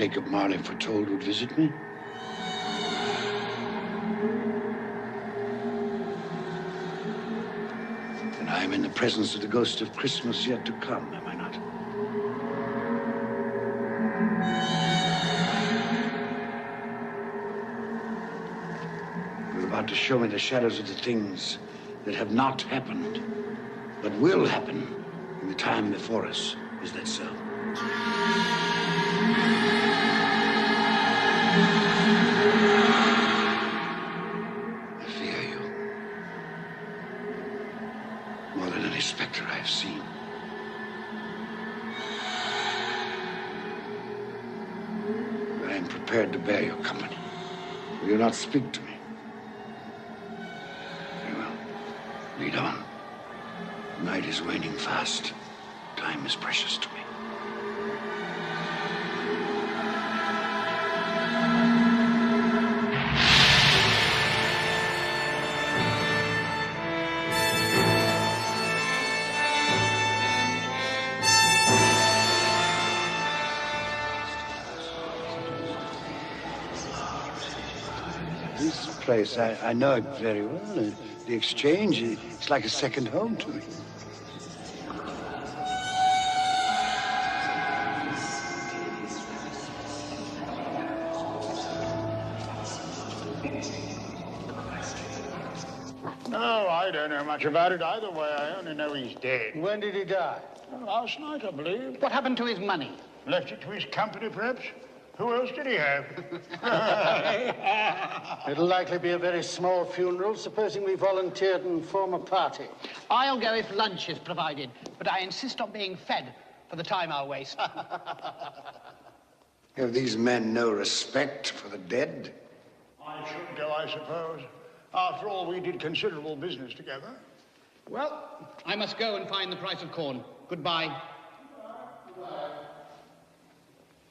Jacob Marley foretold would visit me? And I am in the presence of the ghost of Christmas yet to come, am I not? You're about to show me the shadows of the things that have not happened, but will happen in the time before us. Is that so? I fear you more than any specter I have seen. I am prepared to bear your company. Will you not speak to me? Very well. Lead on. Night is waning fast. Time is precious to me. This place, I know it very well. The exchange, it's like a second home to me. No, I don't know much about it either way. I only know he's dead. When did he die? Last night, I believe. What happened to his money? Left it to his company, perhaps? Who else did he have? It'll likely be a very small funeral, supposing we volunteered and form a party. I'll go if lunch is provided, but I insist on being fed for the time I'll waste. Have these men no respect for the dead? I should go, I suppose. After all, we did considerable business together. Well, I must go and find the price of corn. Goodbye.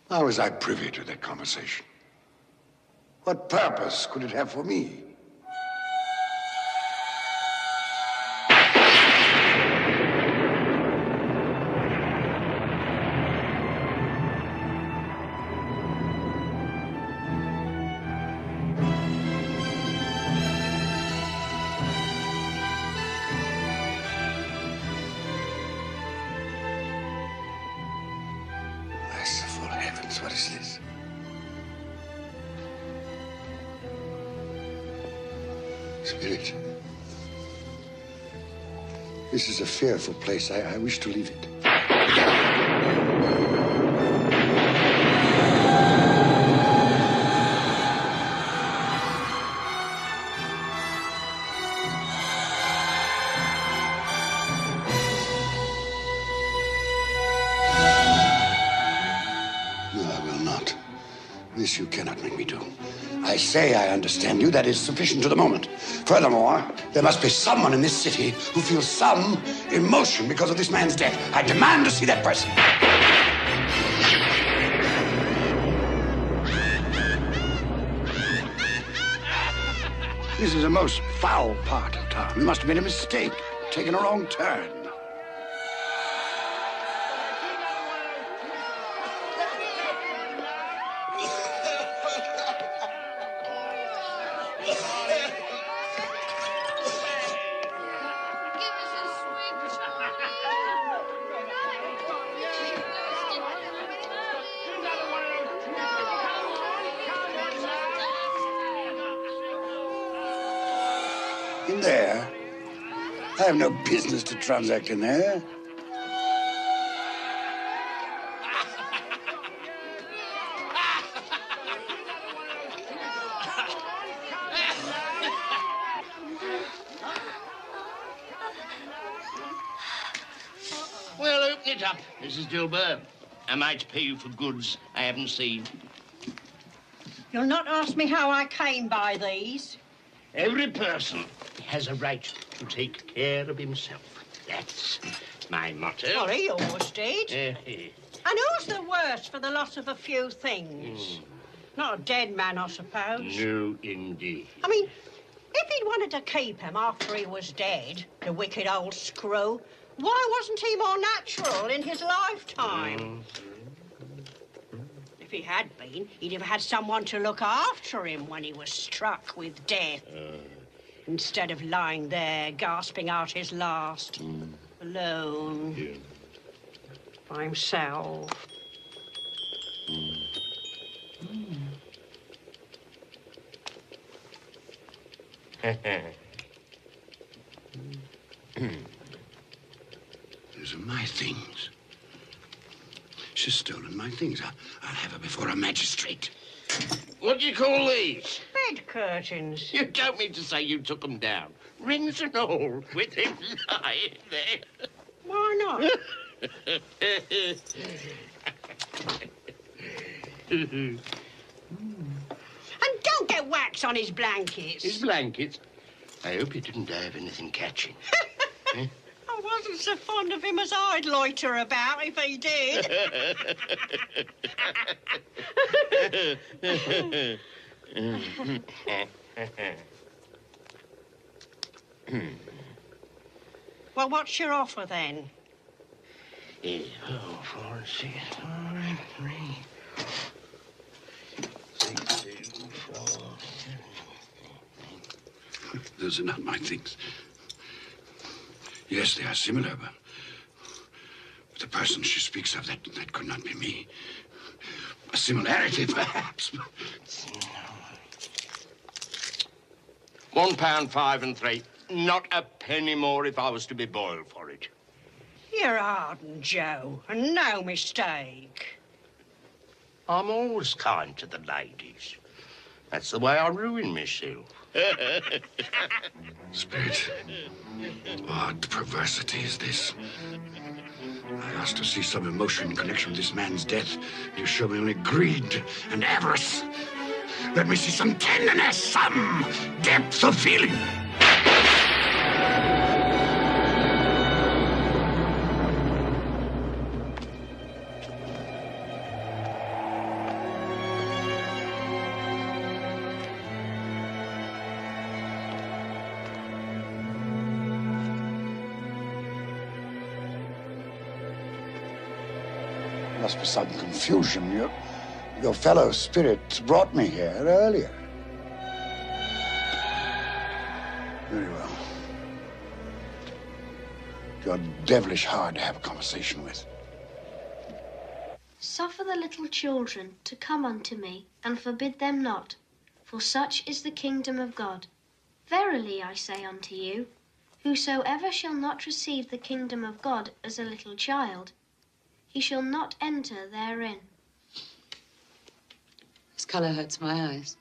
How was I privy to that conversation? What purpose could it have for me? Merciful heavens, what is this? Spirit, this is a fearful place. I wish to leave it. No, I will not. This you cannot make me do. I say I understand you. That is sufficient to the moment. Furthermore, there must be someone in this city who feels some emotion because of this man's death. I demand to see that person. This is a most foul part of town. We must have made a mistake, taken a wrong turn. In there? I have no business to transact in there. Well, open it up, Mrs. Dilber. I might pay you for goods I haven't seen. You'll not ask me how I came by these. Every person has a right to take care of himself. That's my motto. Well, he almost did. And who's the worse for the loss of a few things? Not a dead man, I suppose. No, indeed. I mean, if he'd wanted to keep him after he was dead, the wicked old screw, why wasn't he more natural in his lifetime? If he had been, he'd have had someone to look after him when he was struck with death. Instead of lying there, gasping out his last, alone, by himself. Those are my things. She's stolen my things. I'll have her before a magistrate. What do you call these? Bed curtains. You don't mean to say you took them down, rings and all, with him lying there? Why not? And don't get wax on his blankets. His blankets? I hope he didn't have anything catching. Eh? I wasn't so fond of him as I'd loiter about if he did. Well, what's your offer then? 4, 6, 5, 3, 6, 2, 4. Those are not my things. Yes, they are similar, but the person she speaks of, that could not be me. A similarity, perhaps. £1, 5 and 3. Not a penny more if I was to be boiled for it. You're Arden, Joe, and no mistake. I'm always kind to the ladies. That's the way I ruin myself. Spirit, odd perversity is this. I asked to see some emotion in connection with this man's death. You show me only greed and avarice. Let me see some tenderness, some depth of feeling. Must be some confusion. Your fellow spirit brought me here earlier. Very well. You're devilish hard to have a conversation with. Suffer the little children to come unto me, and forbid them not, for such is the kingdom of God. Verily I say unto you, whosoever shall not receive the kingdom of God as a little child, he shall not enter therein. This colour hurts my eyes.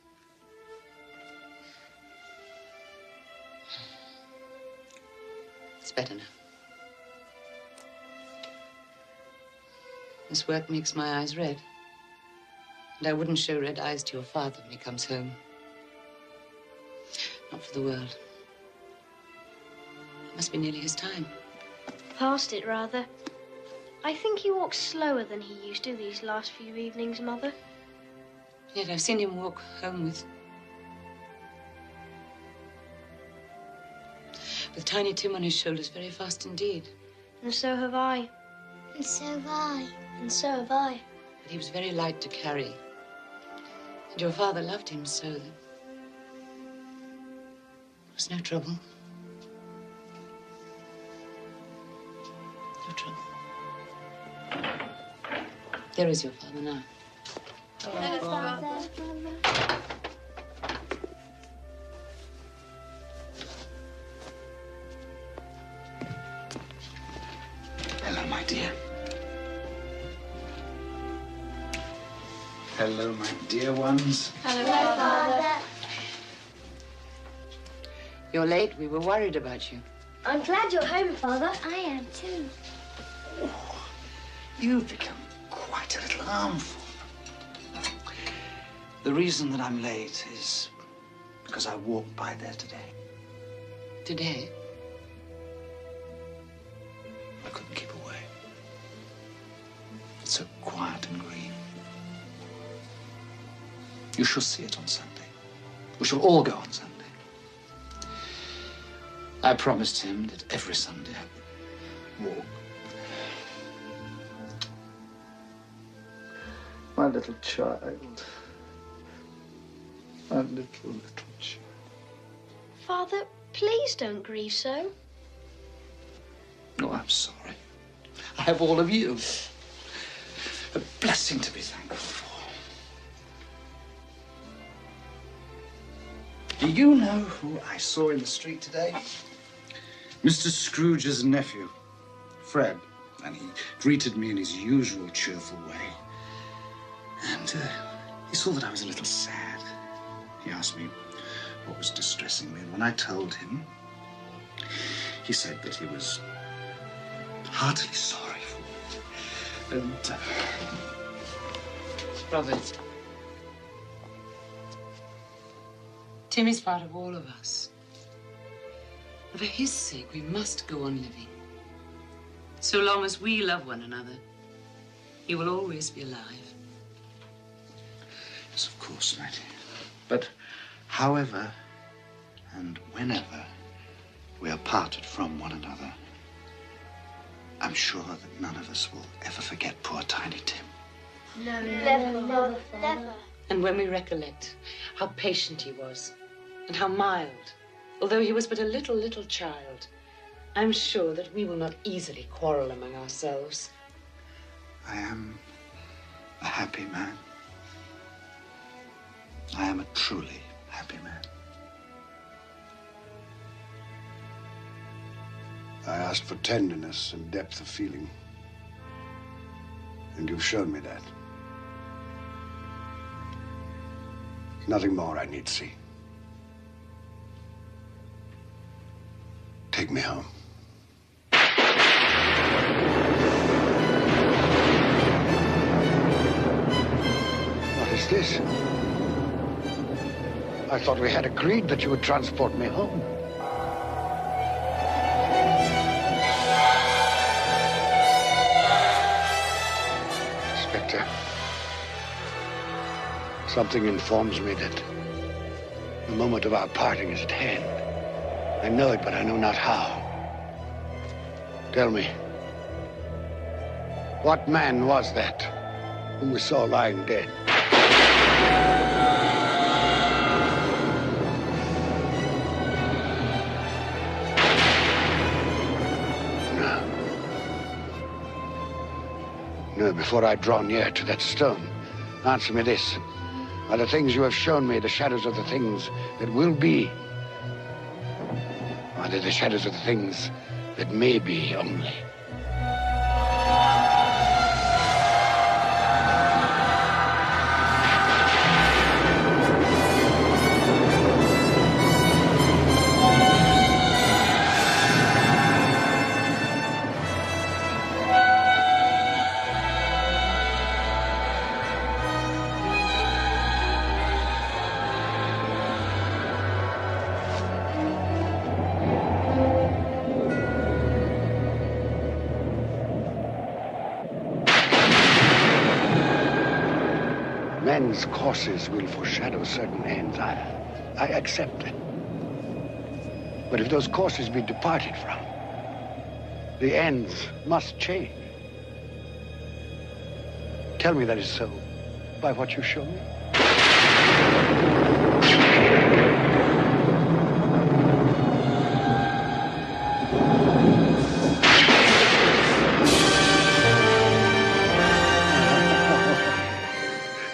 It's better now. This work makes my eyes red. And I wouldn't show red eyes to your father when he comes home. Not for the world. It must be nearly his time. Past it, rather. I think he walks slower than he used to these last few evenings, Mother. Yet I've seen him walk home with Tiny Tim on his shoulders very fast indeed. And so have I. And so have I. And so have I. But he was very light to carry. And your father loved him so that there was no trouble. No trouble. There is your father now. Hello, Father. Hello, my dear. Hello, my dear ones. Hello, Father. You're late. We were worried about you. I'm glad you're home, Father. I am too. You've become quite a little harmful. The reason that I'm late is because I walked by there today. Today? I couldn't keep away. It's so quiet and green. You shall see it on Sunday. We shall all go on Sunday. I promised him that every Sunday I would walk. My little child. My little child. Father, please don't grieve so. Oh, I'm sorry. I have all of you. A blessing to be thankful for. Do you know who I saw in the street today? Mr. Scrooge's nephew, Fred. And he greeted me in his usual cheerful way. And he saw that I was a little sad. He asked me what was distressing me. And when I told him, he said that he was heartily sorry for it. And, Robert, Tim is part of all of us. And for his sake, we must go on living. So long as we love one another, he will always be alive. Yes, of course, my dear. But however and whenever we are parted from one another, I'm sure that none of us will ever forget poor Tiny Tim. No, never. And when we recollect how patient he was and how mild, although he was but a little child, I'm sure that we will not easily quarrel among ourselves. I am a happy man. I am a truly happy man. I asked for tenderness and depth of feeling. And you've shown me that. Nothing more I need see. Take me home. What is this? I thought we had agreed that you would transport me home. Inspector, something informs me that the moment of our parting is at hand. I know it, but I know not how. Tell me, what man was that whom we saw lying dead? No, before I draw near to that stone, answer me this. Are the things you have shown me the shadows of the things that will be? Are they the shadows of the things that may be only? Men's courses will foreshadow certain ends. I accept it. But if those courses be departed from, the ends must change. Tell me that is so by what you show me.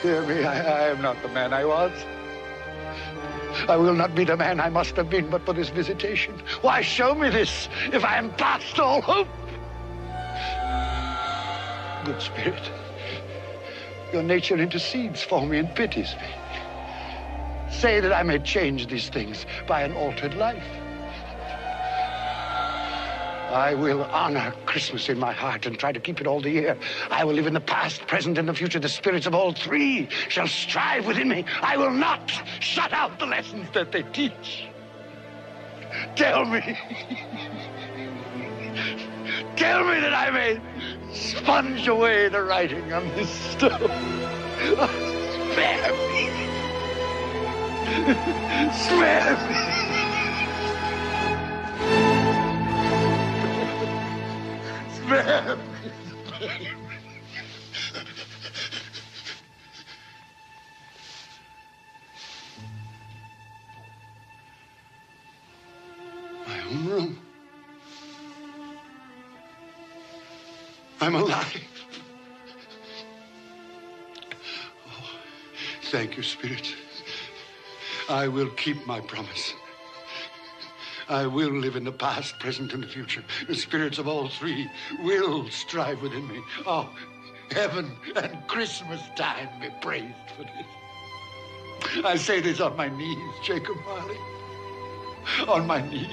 Dear me, I am not the man I was. I will not be the man I must have been but for this visitation. Why show me this if I am past all hope? Good Spirit, your nature intercedes for me and pities me. Say that I may change these things by an altered life. I will honor Christmas in my heart and try to keep it all the year. I will live in the past, present, and the future. The spirits of all three shall strive within me. I will not shut out the lessons that they teach. Tell me. Tell me that I may sponge away the writing on this stone. Spare me. Spare me. own room. I'm alive. Oh, thank you, Spirit. I will keep my promise. I will live in the past, present, and the future. The spirits of all three will strive within me. Oh, heaven and Christmas time be praised for this. I say this on my knees, Jacob Marley. On my knees.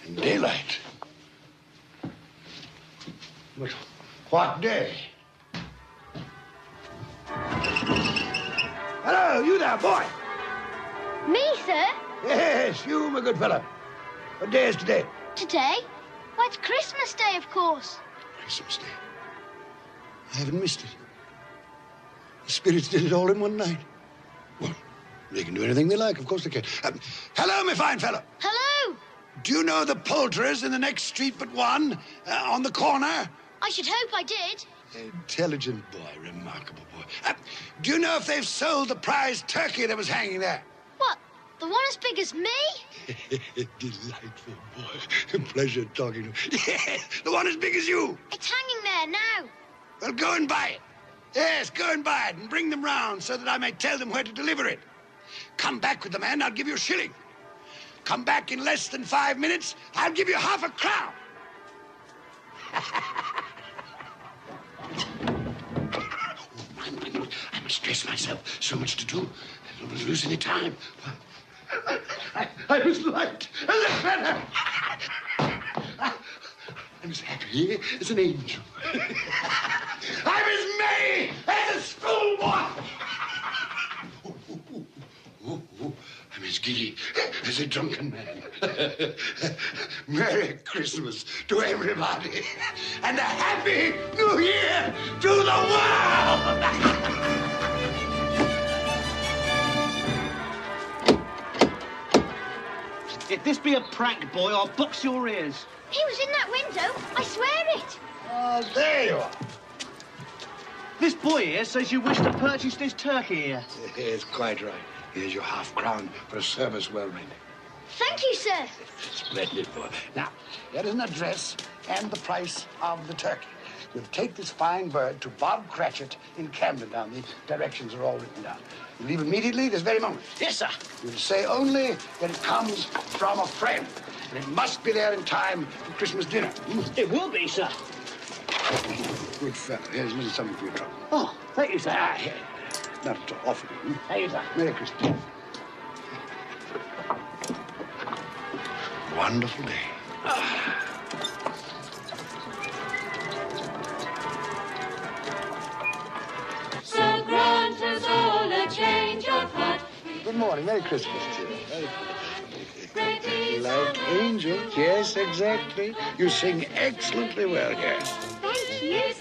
And daylight. But what day? Hello, you there, boy. Me, sir? Yes, you, my good fellow. What day is today? Today? Why, it's Christmas Day, of course. Christmas Day. I haven't missed it. The spirits did it all in one night. Well, they can do anything they like. Of course they can. Hello, my fine fellow. Hello. Do you know the poulterers in the next street but one, on the corner? I should hope I did. Intelligent boy, remarkable boy. Do you know if they've sold the prize turkey that was hanging there? What, the one as big as me? Delightful boy. Pleasure talking to you. The one as big as you. It's hanging there now. Well, go and buy it. Yes, go and buy it and bring them round so that I may tell them where to deliver it. Come back with the man, I'll give you a shilling. Come back in less than 5 minutes, I'll give you half a crown. I must dress myself. So much to do. I don't lose any time. I was light as a feather. I'm as happy as an angel. I'm as merry as a schoolboy. I'm as giddy as a drunken man. Merry Christmas to everybody, and a Happy New Year to the world! If this be a prank, boy, I'll box your ears. He was in that window. I swear it. Oh, there you are. This boy here says you wish to purchase this turkey here. Yes, quite right. Here's your half-crown for a service well rendered. Thank you, sir. Splendid boy. Now, there is an address and the price of the turkey. You'll take this fine bird to Bob Cratchit in Camden Town. The directions are all written down. You leave immediately this very moment. Yes, sir. You'll say only that it comes from a friend. And it must be there in time for Christmas dinner. It will be, sir. Good fellow. Here's a little something for your trouble. Oh, thank you, sir. Ah, here. Not to offer you. Thank you, sir. Merry Christmas. Wonderful day. So grant us all a change of heart. Good morning. Merry Christmas to you. Merry Great Christmas. Like angels. Yes, exactly. You sing excellently well here. Thank you. It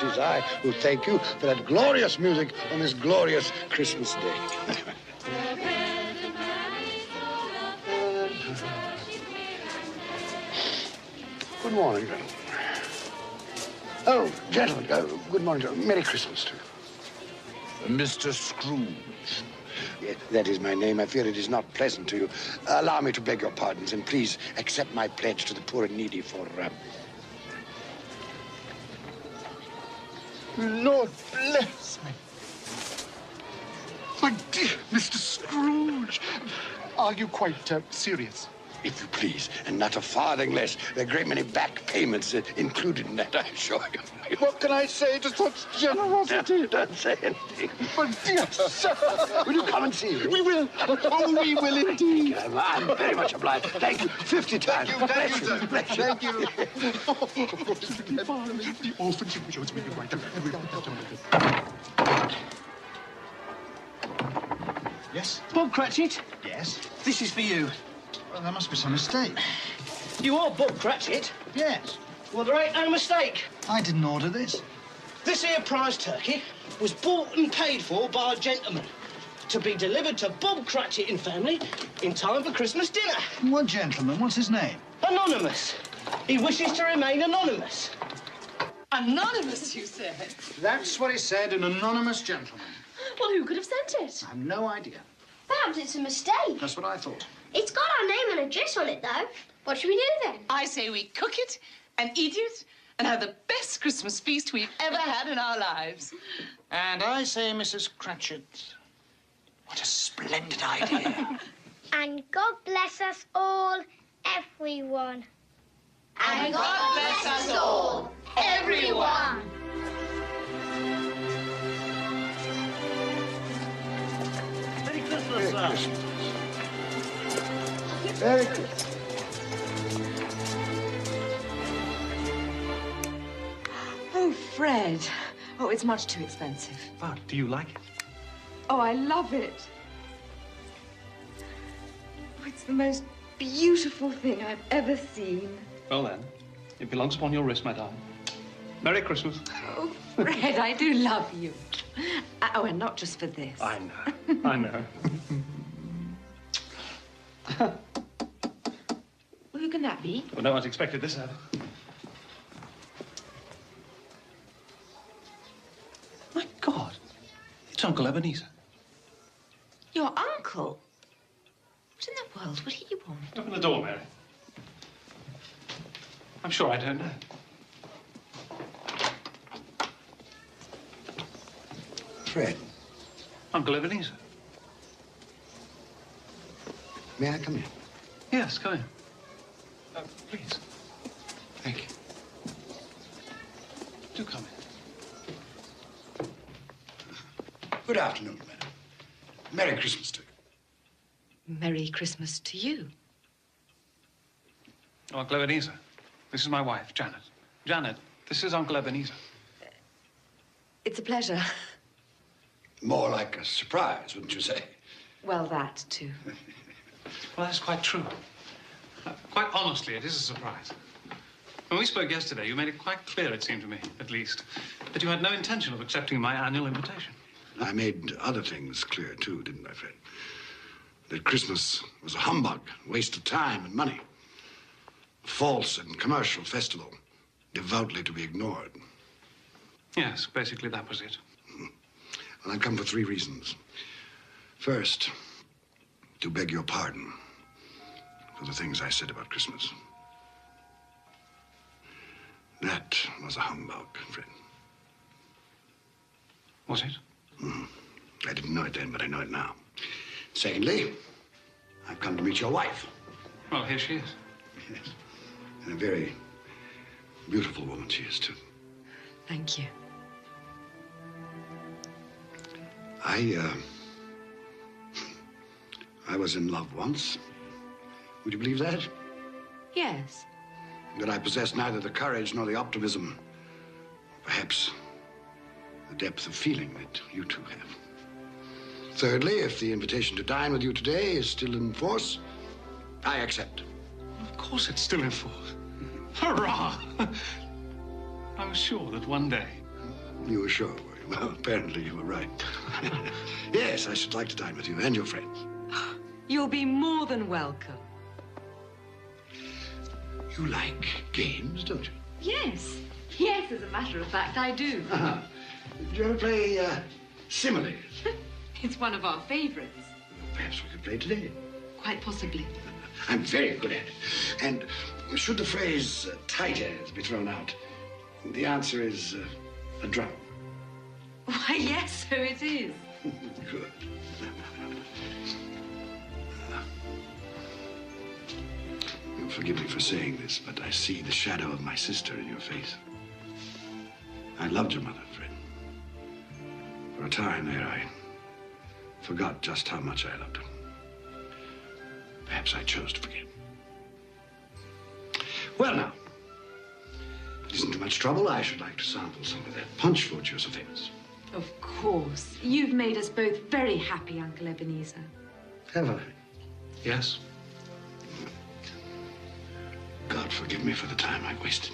is I who thank you for that glorious music on this glorious Christmas day. Good morning, gentlemen. Oh, gentlemen, good morning, gentlemen. Merry Christmas to you. Mr. Scrooge. Yes, that is my name. I fear it is not pleasant to you. Allow me to beg your pardons, and please accept my pledge to the poor and needy for... Lord bless me. My dear Mr. Scrooge, are you quite serious? If you please, and not a farthing less. There are a great many back payments included in that, I assure you. What can I say to such generosity? Don't say anything. But dear sir... Will you come and see me? We will. Oh, we will indeed. I'm very much obliged. Thank you 50 times. Thank you, sir. Bless you. Thank you. The orphanage shows me right. Yes? Bob Cratchit? Yes? This is for you. Well, there must be some mistake. You are Bob Cratchit? Yes. Well, there ain't no mistake. I didn't order this. This here prize turkey was bought and paid for by a gentleman to be delivered to Bob Cratchit and family in time for Christmas dinner. What gentleman? What's his name? Anonymous. He wishes to remain anonymous. Anonymous, you said? That's what he said, an anonymous gentleman. Well, who could have sent it? I have no idea. Perhaps it's a mistake. That's what I thought. It's got our name and address on it, though. What should we do then? I say we cook it and eat it and have the best Christmas feast we've ever had in our lives. And I say, Mrs. Cratchit, what a splendid idea. And God bless us all, everyone. And God bless us all, everyone. Merry Christmas, sir. Merry Christmas. Oh, Fred. Oh, it's much too expensive. But do you like it? Oh, I love it. Oh, it's the most beautiful thing I've ever seen. Well, then, it belongs upon your wrist, my darling. Merry Christmas. Oh, Fred, I do love you. Oh, and not just for this. I know. I know. Well, who can that be? Well, no one's expected this out of it. My God. It's Uncle Ebenezer. Your uncle? What in the world would he want? Open the door, Mary. I'm sure I don't know. Fred, Uncle Ebenezer. may I come in? Yes, come in. Please. Thank you. Do come in. Good afternoon, madam. Merry Christmas to you. Merry Christmas to you. Oh, Uncle Ebenezer. This is my wife, Janet. Janet, this is Uncle Ebenezer. It's a pleasure. More like a surprise, wouldn't you say? Well, that, too. Well, that's quite true. Quite honestly, it is a surprise. When we spoke yesterday, you made it quite clear, it seemed to me, at least, that you had no intention of accepting my annual invitation. I made other things clear, too, didn't I, Fred? That Christmas was a humbug, a waste of time and money. A false and commercial festival, devoutly to be ignored. Yes, basically that was it. Well, I've come for 3 reasons. First, to beg your pardon for the things I said about Christmas. That was a humbug, Fred. Was it? I didn't know it then, but I know it now. Secondly, I've come to meet your wife. Well, here she is. Yes. And a very beautiful woman she is, too. Thank you. I was in love once. Would you believe that? Yes. But I possess neither the courage nor the optimism, perhaps the depth of feeling that you two have. Thirdly, if the invitation to dine with you today is still in force, I accept. Of course it's still in force. Hurrah! I was sure that one day. You were sure, were you? Well, apparently you were right. Yes, I should like to dine with you and your friends. You'll be more than welcome. You like games, don't you? Yes. Yes, as a matter of fact, I do. Uh-huh. Do you ever play similes? It's one of our favorites. Perhaps we could play today. Quite possibly. I'm very good at it. And should the phrase tight as be thrown out, the answer is a drum. Why, yes, so it is. Good. You'll forgive me for saying this, but I see the shadow of my sister in your face. I loved your mother, Fred. For a time there, I forgot just how much I loved her. Perhaps I chose to forget. Well, now, if it isn't too much trouble, I should like to sample some of that punch fruit you're so famous. Of course. course. You've made us both very happy, Uncle Ebenezer. Have I? Yes. God forgive me for the time I wasted.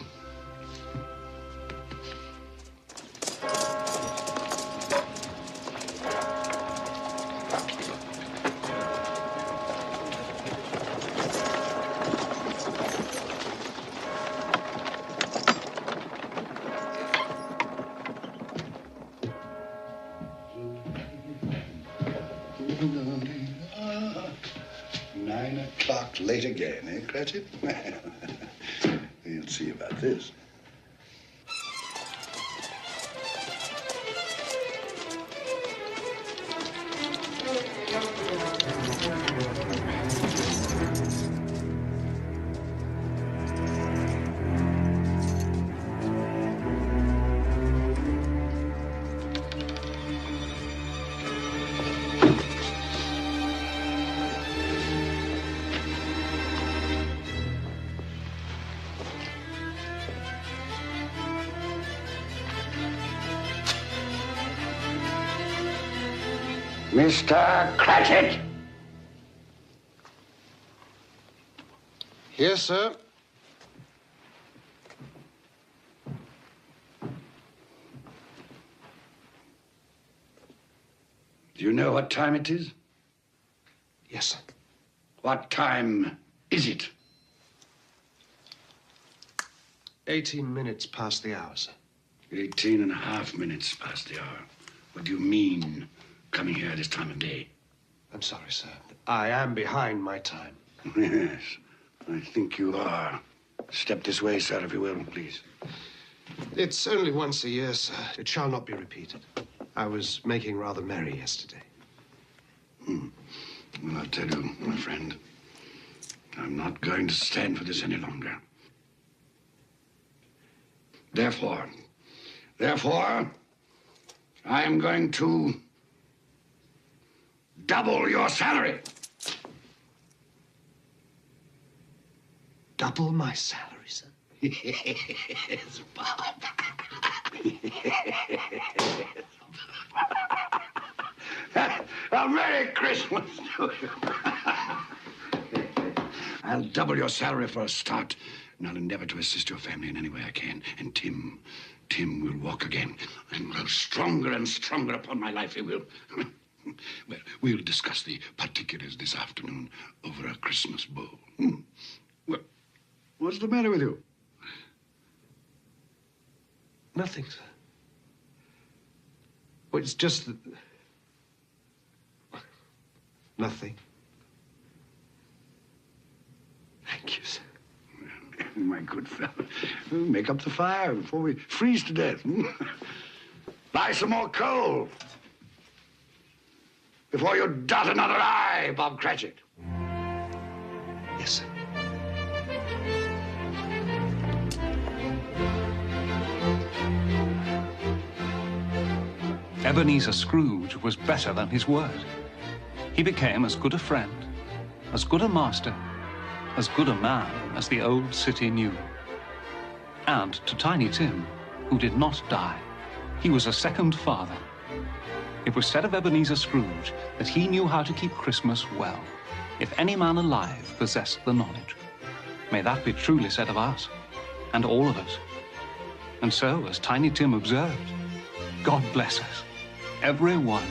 Late again, eh, Cratchit? We'll see about this. Mr. Cratchit! Yes, sir. Do you know what time it is? Yes, sir. What time is it? 18 minutes past the hour, sir. 18 and a half minutes past the hour. What do you mean, coming here this time of day? I'm sorry, sir. I am behind my time. Yes, I think you are. Step this way, sir, if you will, please. It's only once a year, sir. It shall not be repeated. I was making rather merry yesterday. Well, I'll tell you, my friend, I'm not going to stand for this any longer. Therefore, I am going to double your salary. Double my salary, sir? Yes, Bob. A Merry Christmas to you. I'll double your salary for a start, and I'll endeavor to assist your family in any way I can. And Tim will walk again and grow stronger and stronger upon my life, he will. Well, we'll discuss the particulars this afternoon over a Christmas bowl. Well, what's the matter with you? Nothing, sir. Well, it's just that... Nothing. Thank you, sir. My good fellow, make up the fire before we freeze to death. Buy some more coal before you dot another I, Bob Cratchit. Yes, sir. Ebenezer Scrooge was better than his word. He became as good a friend, as good a master, as good a man as the old city knew. And to Tiny Tim, who did not die, he was a second father. It was said of Ebenezer Scrooge that he knew how to keep Christmas well, if any man alive possessed the knowledge. May that be truly said of us, and all of us. And so, as Tiny Tim observed, God bless us, every one.